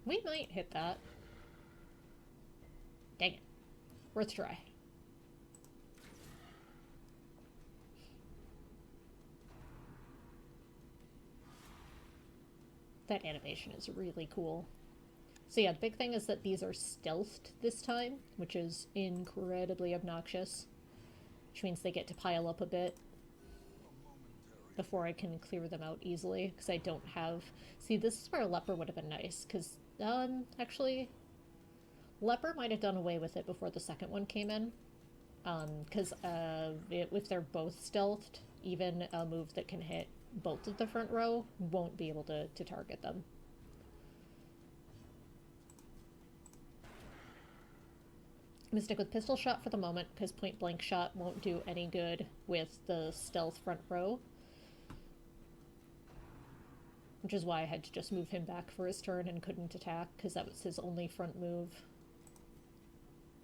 We might hit that. Dang it. Worth a try. That animation is really cool. So yeah, the big thing is that these are stealthed this time, which is incredibly obnoxious. Which means they get to pile up a bit before I can clear them out easily, because I don't have... See, this is where a leper would have been nice, because, actually, leper might have done away with it before the second one came in, because, if they're both stealthed, even a move that can hit both of the front row won't be able to target them. I'm gonna stick with pistol shot for the moment, because point blank shot won't do any good with the stealth front row. Which is why I had to just move him back for his turn and couldn't attack, because that was his only front move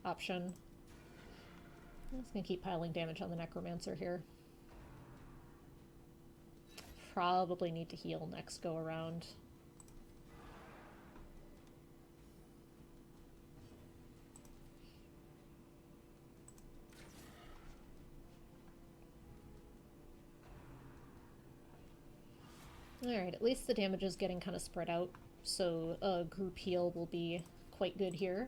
option. I'm just gonna keep piling damage on the Necromancer here. Probably need to heal next go around. Alright, at least the damage is getting kind of spread out, so a group heal will be quite good here.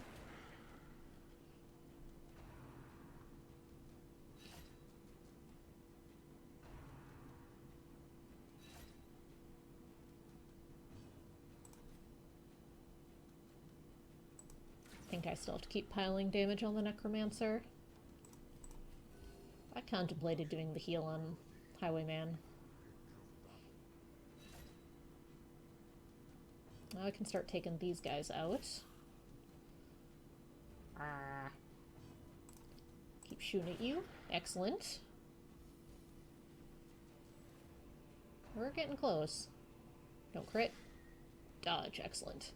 I think I still have to keep piling damage on the Necromancer. I contemplated doing the heal on Highwayman. Now I can start taking these guys out. Keep shooting at you. Excellent. We're getting close. Don't crit. Dodge. Excellent.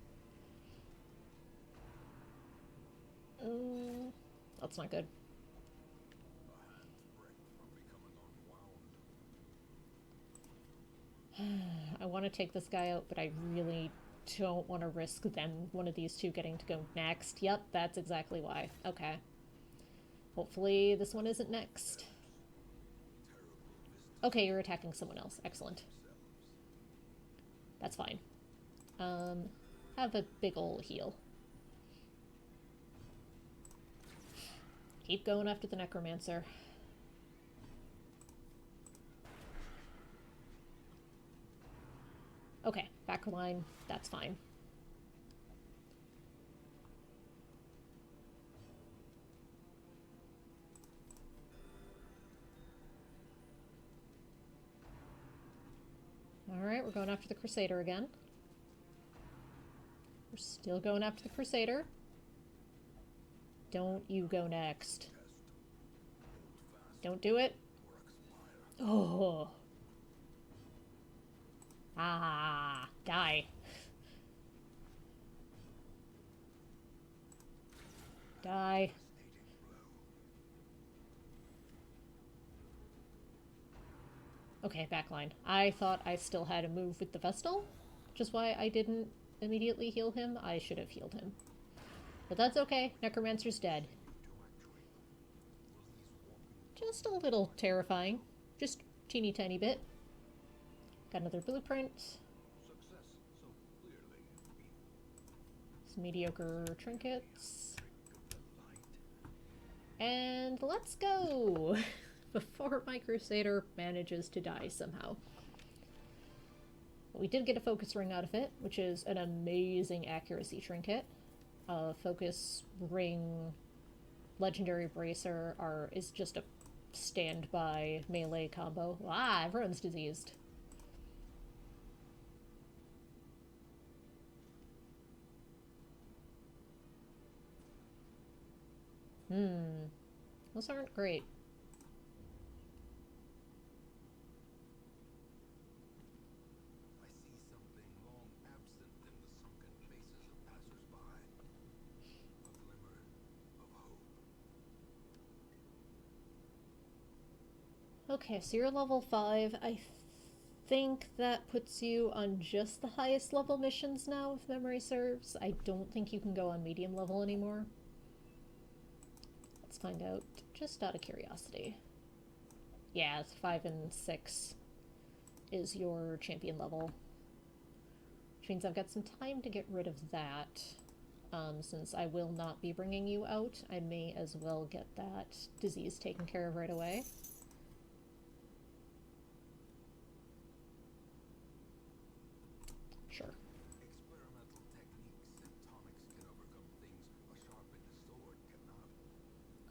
That's not good. I want to take this guy out, but I really don't want to risk them, one of these two, getting to go next. Yep, that's exactly why. Okay. Hopefully this one isn't next. Okay, you're attacking someone else. Excellent. That's fine. Have a big ol' heal. Keep going after the Necromancer. Okay, back line. That's fine. Alright, we're going after the Crusader again. We're still going after the Crusader. Don't you go next. Don't do it. Oh. Ah, die. Die. Okay, backline. I thought I still had a move with the Vestal, which is why I didn't immediately heal him. I should have healed him. But that's okay. Necromancer's dead. Just a little terrifying. Just teeny tiny bit. Got another blueprint. Some mediocre trinkets. And let's go! Before my Crusader manages to die somehow. But we did get a focus ring out of it, which is an amazing accuracy trinket. Focus ring, legendary bracer is just a standby melee combo. Ah, everyone's diseased. Those aren't great. I see something long absent in the sunken faces of passers-by. A glimmer of hope. Okay, so you're level 5. I think that puts you on just the highest level missions now, if memory serves. I don't think you can go on medium level anymore. Let's find out, just out of curiosity. Yeah, 5 and 6 is your champion level. Which means I've got some time to get rid of that. Since I will not be bringing you out, I may as well get that disease taken care of right away. Sure. Experimental techniques and tonics can overcome things a sharpened sword cannot.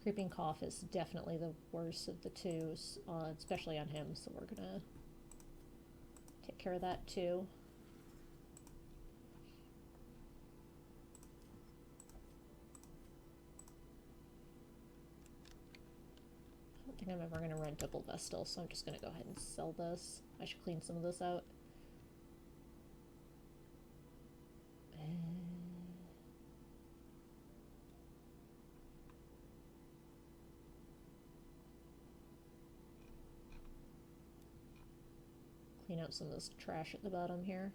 Creeping cough is definitely the worst of the two, especially on him, so we're gonna take care of that too. I don't think I'm ever gonna run double Vestal, so I'm just gonna go ahead and sell this. I should clean some of this out. Clean out some of this trash at the bottom here.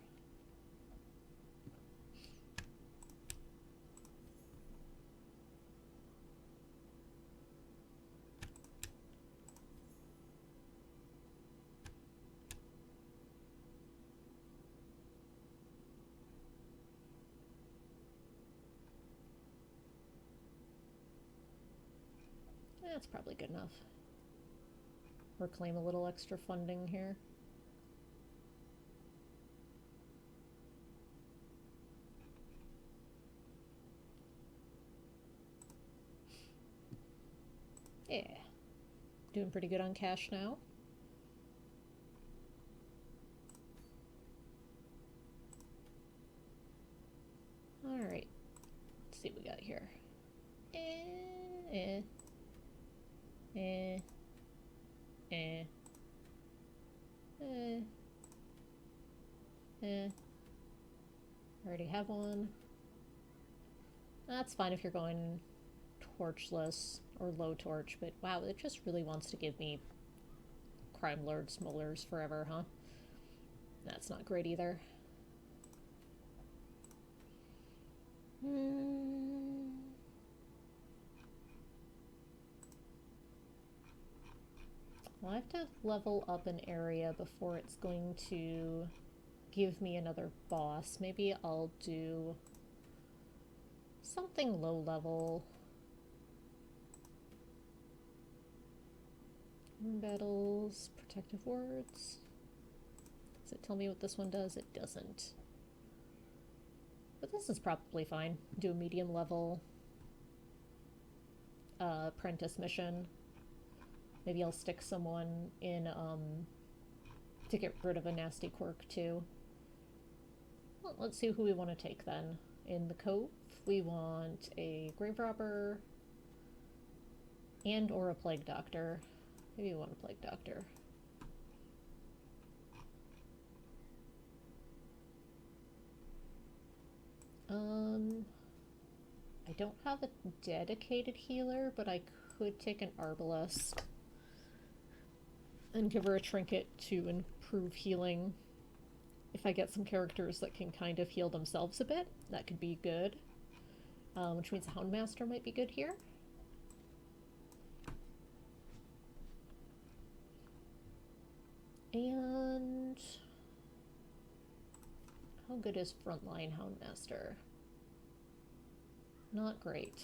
That's probably good enough. Or claim a little extra funding here. Yeah. Doing pretty good on cash now. Alright. Let's see what we got here. Already have one. That's fine if you're going torchless or low torch, but wow, it just really wants to give me Crime Lord Smollers forever, huh? That's not great either. Well, I have to level up an area before it's going to give me another boss. Maybe I'll do something low level. Battles, protective words. Does it tell me what this one does? It doesn't. But this is probably fine. Do a medium level apprentice mission. Maybe I'll stick someone in to get rid of a nasty quirk too. Well, let's see who we want to take then. In the Cove, we want a grave robber and or a plague doctor. Maybe we want a plague doctor. I don't have a dedicated healer, but I could take an arbalest and give her a trinket to improve healing. If I get some characters that can kind of heal themselves a bit, that could be good. Which means a Houndmaster might be good here. And how good is Frontline Houndmaster? Not great.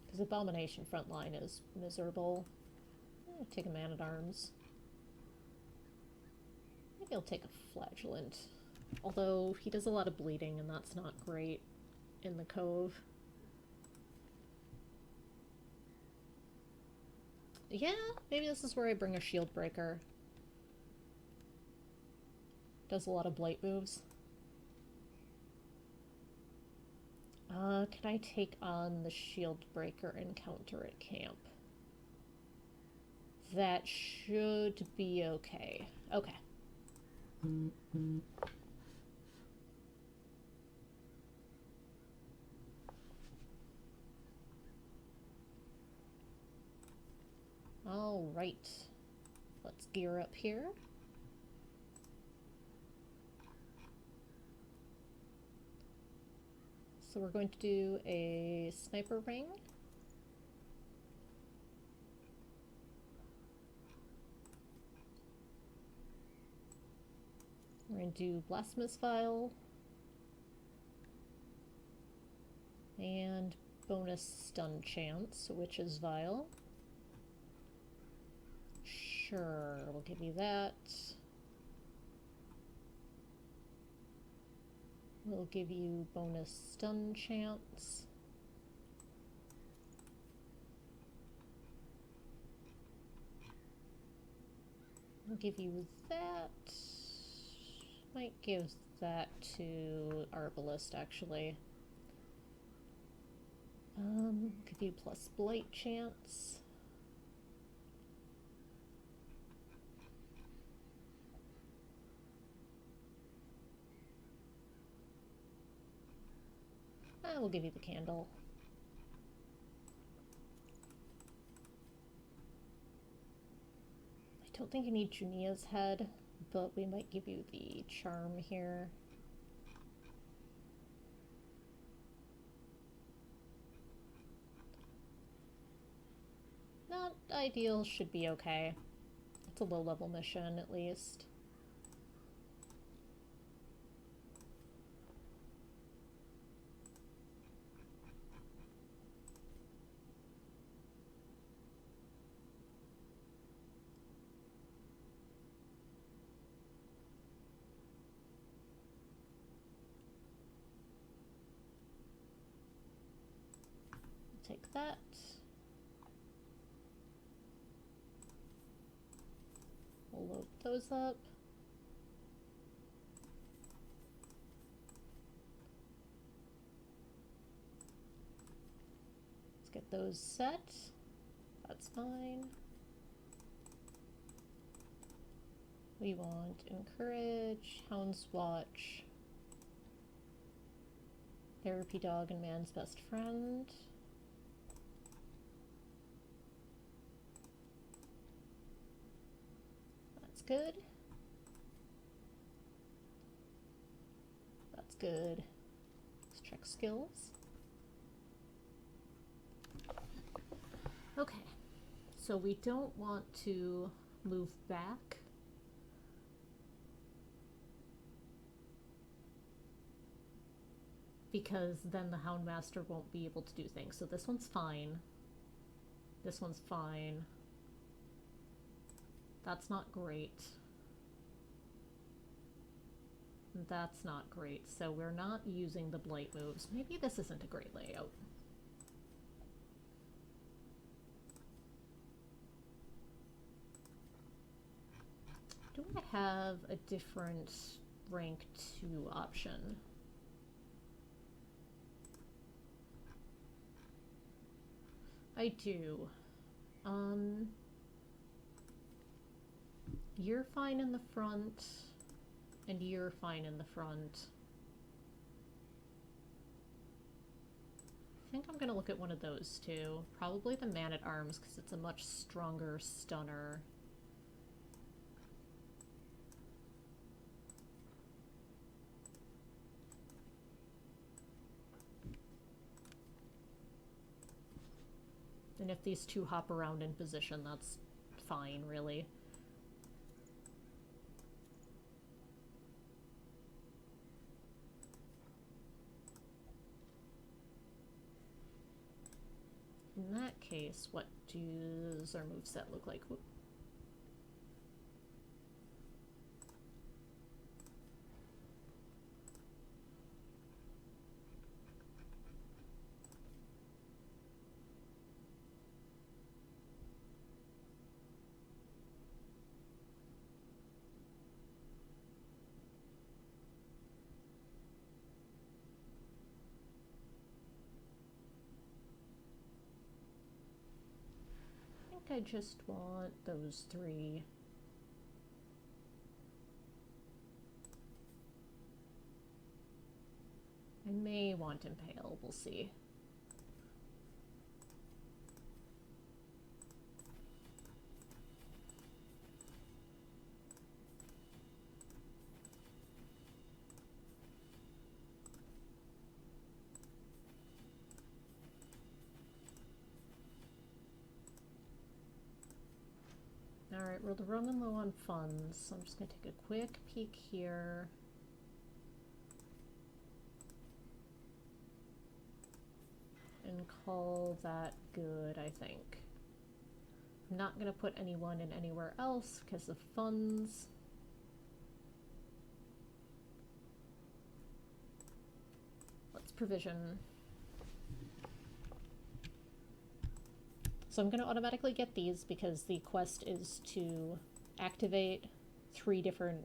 Because Abomination Frontline is miserable. I'll take a Man-at-Arms. Maybe I'll take a Flagellant. Although he does a lot of bleeding and that's not great in the Cove. Yeah, maybe this is where I bring a Shield Breaker. Does a lot of blight moves. Can I take on the Shield Breaker encounter at camp? That should be okay. Okay. All right. Let's gear up here. So we're going to do a sniper ring. We're going to do blasphemous vial. And bonus stun chance, witch's vial. Sure, we'll give you that. We'll give you bonus stun chance. I'll give you that. Might give that to Arbalest, actually. Give you plus blight chance. We'll give you the candle. I don't think you need Junia's head, but we might give you the charm here. Not ideal, should be okay. It's a low-level mission, at least. Take that. We'll load those up. Let's get those set. That's fine. We want encourage, Hound's Watch, therapy dog, and man's best friend. good. That's good. Let's check skills. Okay, so we don't want to move back. Because then the Houndmaster won't be able to do things. So this one's fine. This one's fine. That's not great. That's not great. So we're not using the blight moves. Maybe this isn't a great layout. Do I have a different rank 2 option? I do. You're fine in the front, and you're fine in the front. I think I'm gonna look at one of those two. Probably the Man-at-Arms, because it's a much stronger stunner. And if these two hop around in position, that's fine, really. In that case, what does our moveset look like? Whoop. I just want those three. I may want Impale, we'll see. Alright, we're running low on funds, so I'm just going to take a quick peek here. And call that good, I think. I'm not going to put anyone in anywhere else because of funds. Let's provision. So I'm going to automatically get these because the quest is to activate 3 different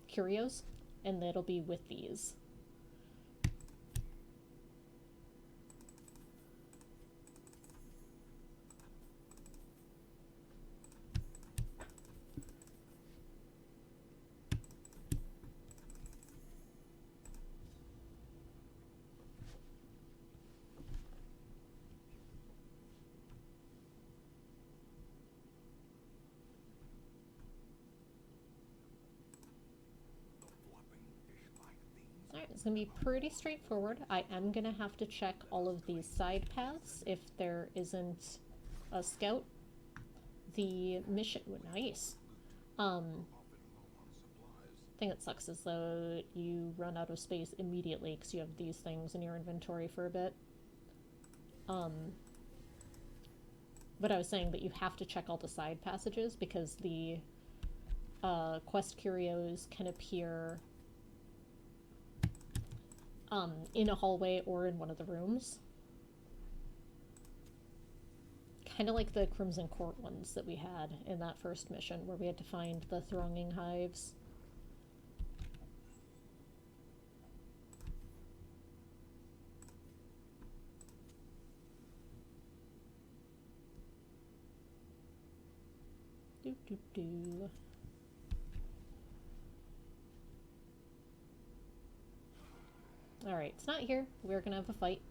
curios, and it'll be with these. Alright, it's going to be pretty straightforward. I am going to have to check all of these side paths if there isn't a scout. The mission... nice. Thing that sucks is though you run out of space immediately because you have these things in your inventory for a bit. But I was saying that you have to check all the side passages because the quest curios can appear in a hallway or in one of the rooms. Kind of like the Crimson Court ones that we had in that first mission where we had to find the thronging hives. Do. Alright, it's not here. We're gonna have a fight.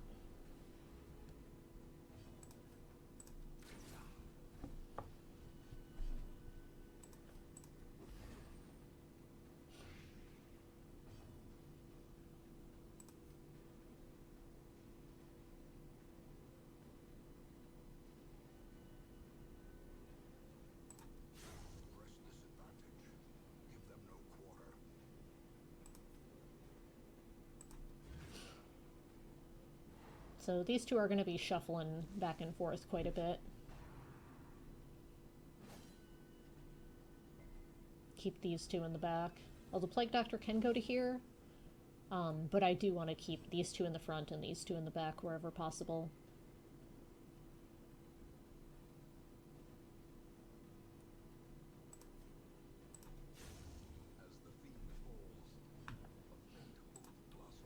So these two are going to be shuffling back and forth quite a bit. Keep these two in the back. Well, the Plague Doctor can go to here, but I do want to keep these two in the front and these two in the back wherever possible. As the fiend falls, a faint hope blossoms.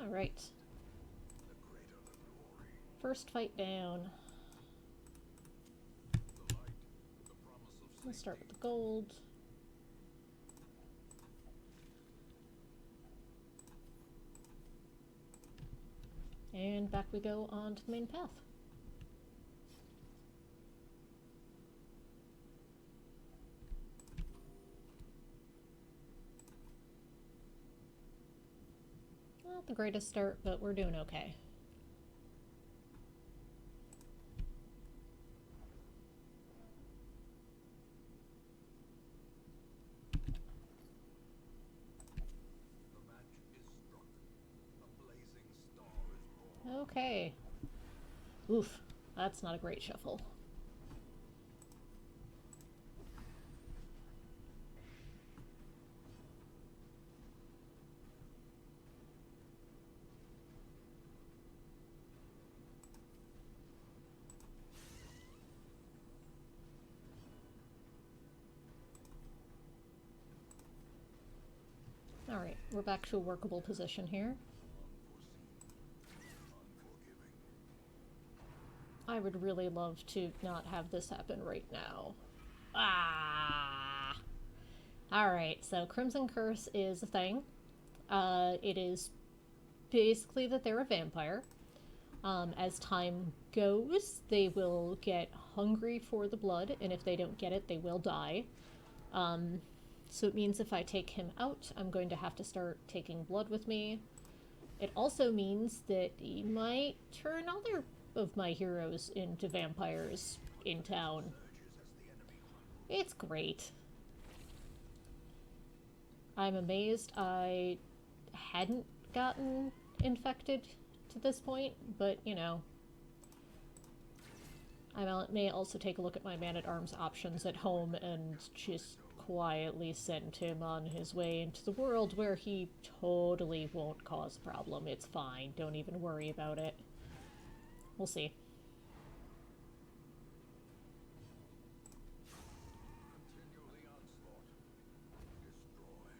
Alright. The greater the glory. First fight down. The light, the promise of Let's start safety. with the gold. And back we go on to the main path. Not the greatest start, but we're doing okay. The match is struck. A blazing star is born. Okay. Oof, that's not a great shuffle. Alright, we're back to a workable position here. I would really love to not have this happen right now. Ah! Alright, so Crimson Curse is a thing. It is basically that they're a vampire. As time goes, they will get hungry for the blood, and if they don't get it, they will die. So it means if I take him out, I'm going to have to start taking blood with me. It also means that he might turn other of my heroes into vampires in town. It's great. I'm amazed I hadn't gotten infected to this point, but you know. I may also take a look at my man-at-arms options at home and just quietly send him on his way into the world where he totally won't cause a problem. It's fine. Don't even worry about it. We'll see. Continue the onslaught. Destroy them all.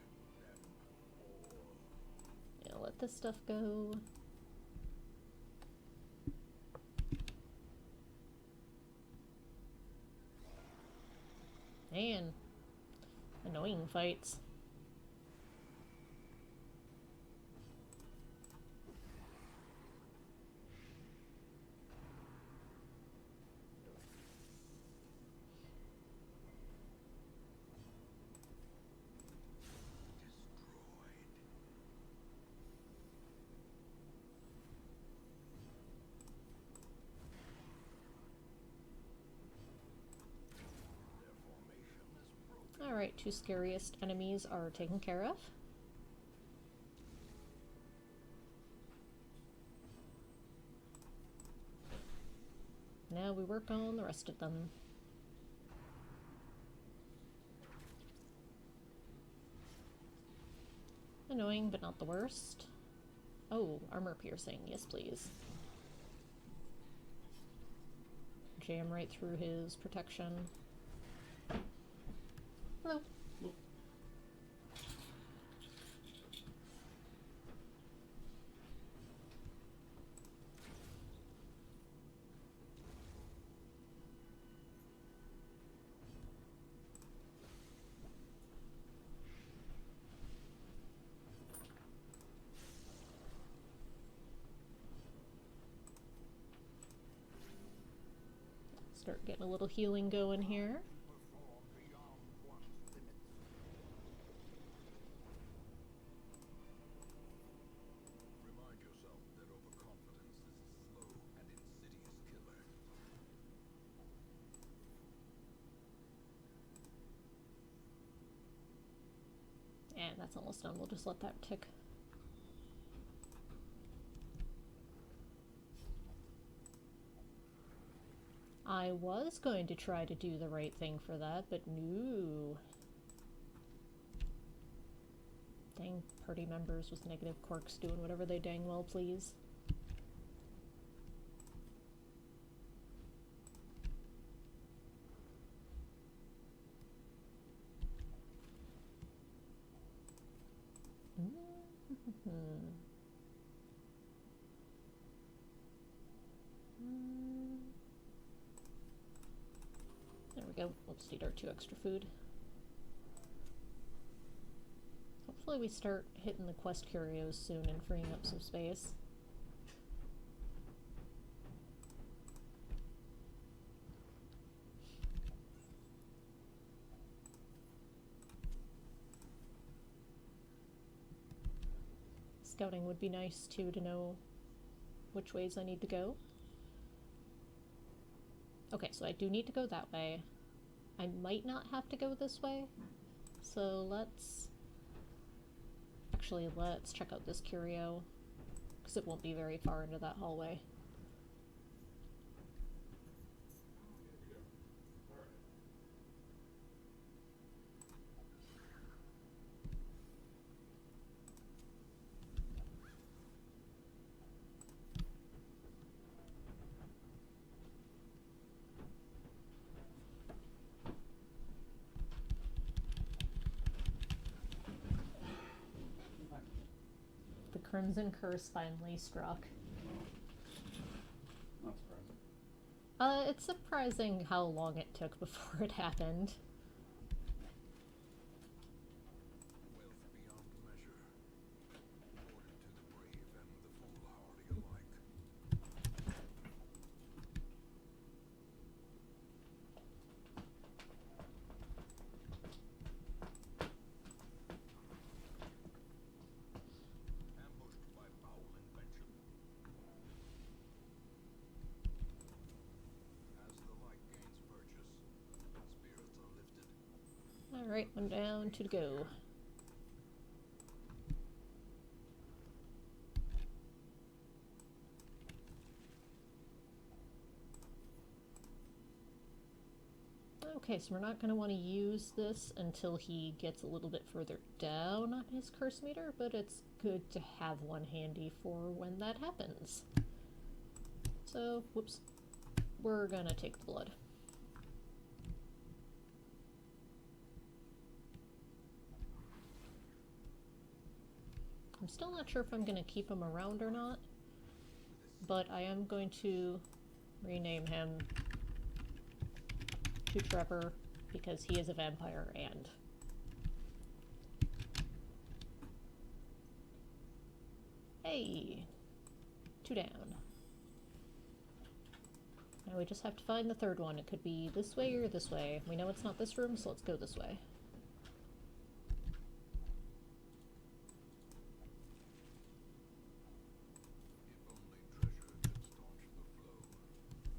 Yeah, let this stuff go. Man, annoying fights. Alright, two scariest enemies are taken care of. Now we work on the rest of them. Annoying, but not the worst. Oh, armor piercing. Yes, please. Jam right through his protection. Hello. Start getting a little healing going here. Perform beyond one's limits. Remind yourself that overconfidence is a slow and insidious killer. And that's almost done. We'll just let that tick. I was going to try to do the right thing for that, but no. Dang party members with negative quirks doing whatever they dang well please. There we go. Let's eat our 2 extra food. Hopefully we start hitting the quest curios soon and freeing up some space. Scouting would be nice too, to know which ways I need to go. Okay, so I do need to go that way. I might not have to go this way. So let's check out this curio, because it won't be very far into that hallway. The Crimson Curse finally struck. Not surprising. It's surprising how long it took before it happened. Wealth beyond measure, awarded to the brave and the foolhardy alike. Ambushed by foul invention. As the light gains purchase, spirits are lifted. Alright, I'm down to go. Okay, so we're not going to want to use this until he gets a little bit further down on his curse meter, but it's good to have one handy for when that happens. So, whoops, we're going to take the blood. I'm still not sure if I'm going to keep him around or not, but I am going to rename him to Trevor because he is a vampire and hey, 2 down. Now we just have to find the third one. It could be this way or this way. We know it's not this room, so let's go this way. If only treasure could staunch the flow of otherworldly corruption.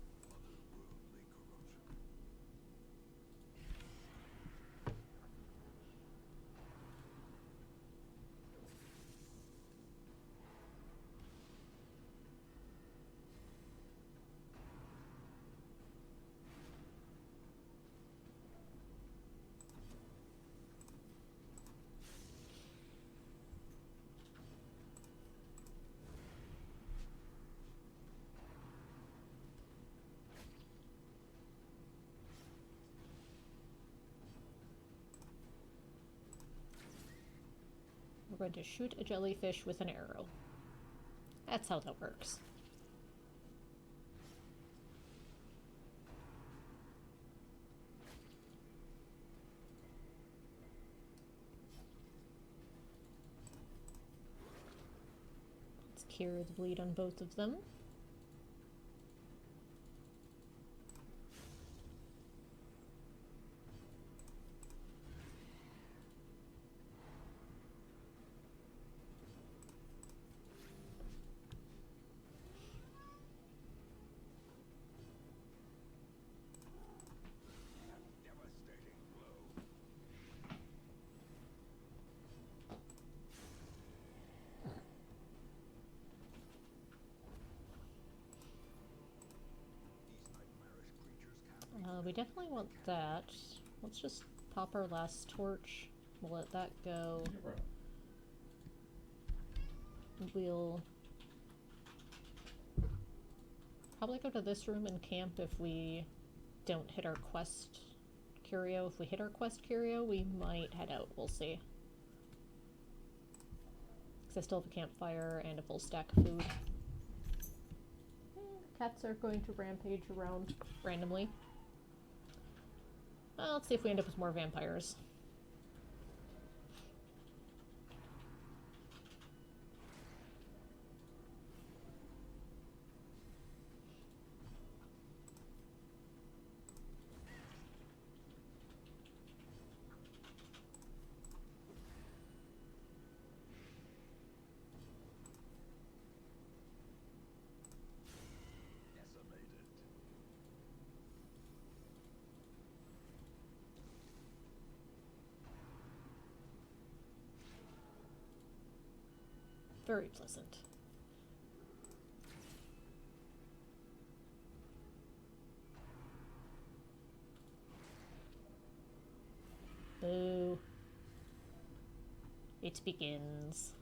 We're going to shoot a jellyfish with an arrow. That's how that works. Let's cure the bleed on both of them. definitely want that. Let's just pop our last torch. We'll let that go. We'll probably go to this room and camp if we don't hit our quest curio. If we hit our quest curio, we might head out. We'll see. Because I still have a campfire and a full stack of food. Cats are going to rampage around randomly. Well, let's see if we end up with more vampires. Very pleasant. Boo. It begins.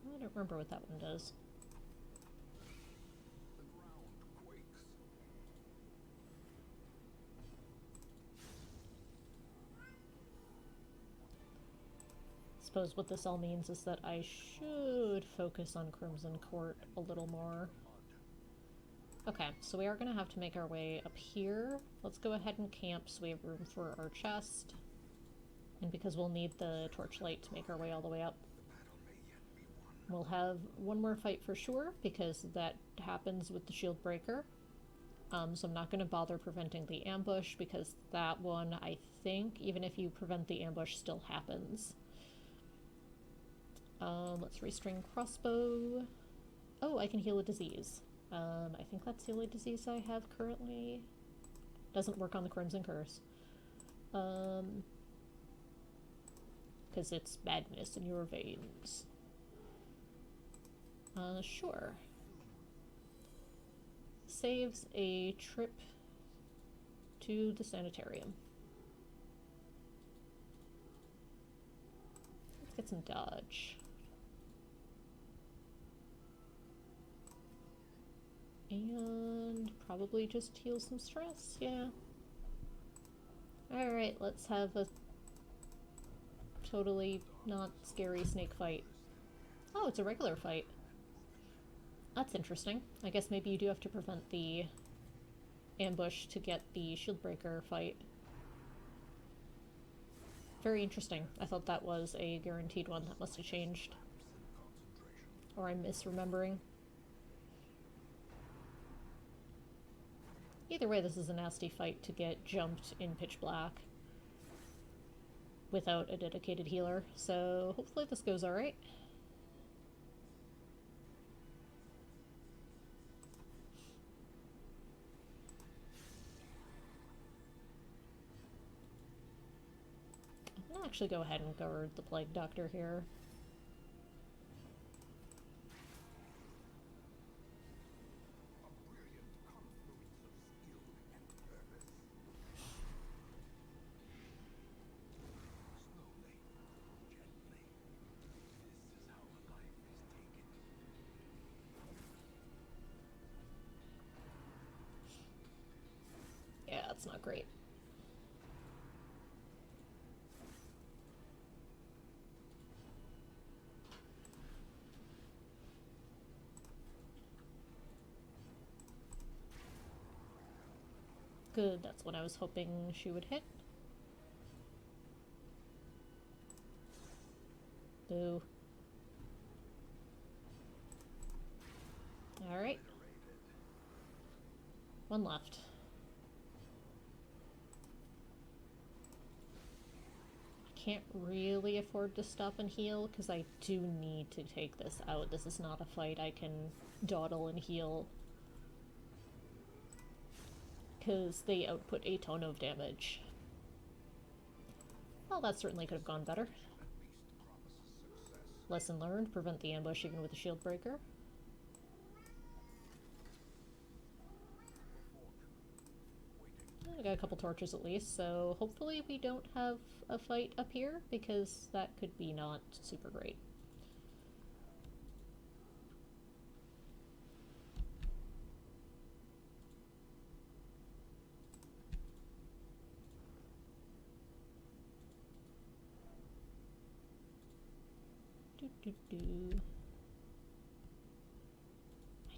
I don't remember what that one does. The ground quakes. Suppose what this all means is that I should focus on Crimson Court a little more. Okay, so we are going to have to make our way up here. Let's go ahead and camp so we have room for our chest. And because we'll need the torchlight to make our way all the way up. We'll have one more fight for sure, because that happens with the shield breaker. So I'm not going to bother preventing the ambush, because that one, I think, even if you prevent the ambush, still happens. Let's restring crossbow. Oh, I can heal a disease. I think that's the only disease I have currently. Doesn't work on the Crimson Curse. Because it's madness in your veins. Sure. Saves a trip to the sanitarium. Let's get some dodge. And probably just heal some stress, yeah. Alright, let's have a totally not scary snake fight. Oh, it's a regular fight. That's interesting. I guess maybe you do have to prevent the ambush to get the shield breaker fight. Very interesting. I thought that was a guaranteed one. That must have changed. Or I'm misremembering. Either way, this is a nasty fight to get jumped in pitch black without a dedicated healer, so hopefully this goes alright. I'll actually go ahead and guard the Plague Doctor here. Yeah, it's not great. Good, that's what I was hoping she would hit. Boo. Alright. One left. Can't really afford to stop and heal because I do need to take this out. This is not a fight I can dawdle and heal because they output a ton of damage. Well, that certainly could have gone better. Lesson learned, prevent the ambush even with a shield breaker. I got a couple torches at least, so hopefully we don't have a fight up here, because that could be not super great. I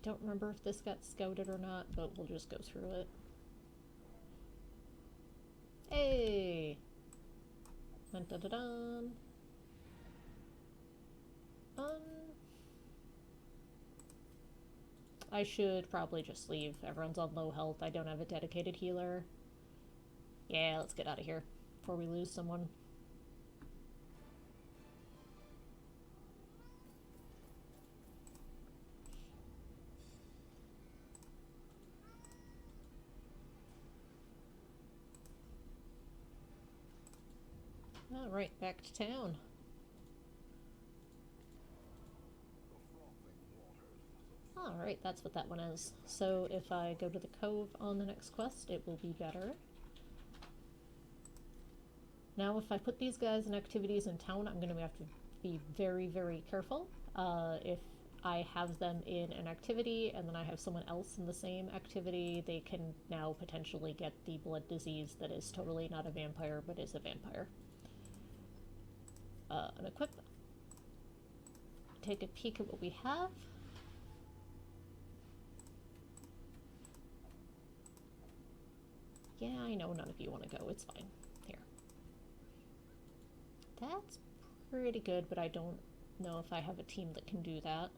don't remember if this got scouted or not, but we'll just go through it. Hey! Dun dun dun dun. I should probably just leave. Everyone's on low health. I don't have a dedicated healer. Yeah, let's get out of here before we lose someone. Alright, back to town. Alright, that's what that one is. So if I go to the cove on the next quest, it will be better. Now if I put these guys in activities in town, I'm going to have to be very, very careful. If I have them in an activity and then I have someone else in the same activity, they can now potentially get the blood disease that is totally not a vampire but is a vampire. Unequip. Take a peek at what we have. Yeah, I know none of you want to go. It's fine. Here. That's pretty good, but I don't know if I have a team that can do that.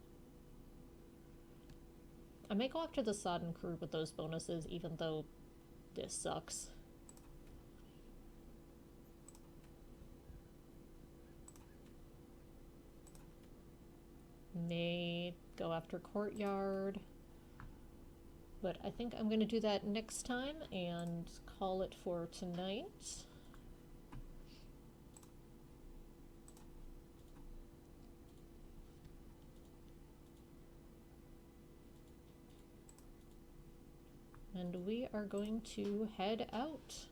I may go after the Sodden crew with those bonuses, even though this sucks. May go after Courtyard. But I think I'm going to do that next time and call it for tonight. And we are going to head out.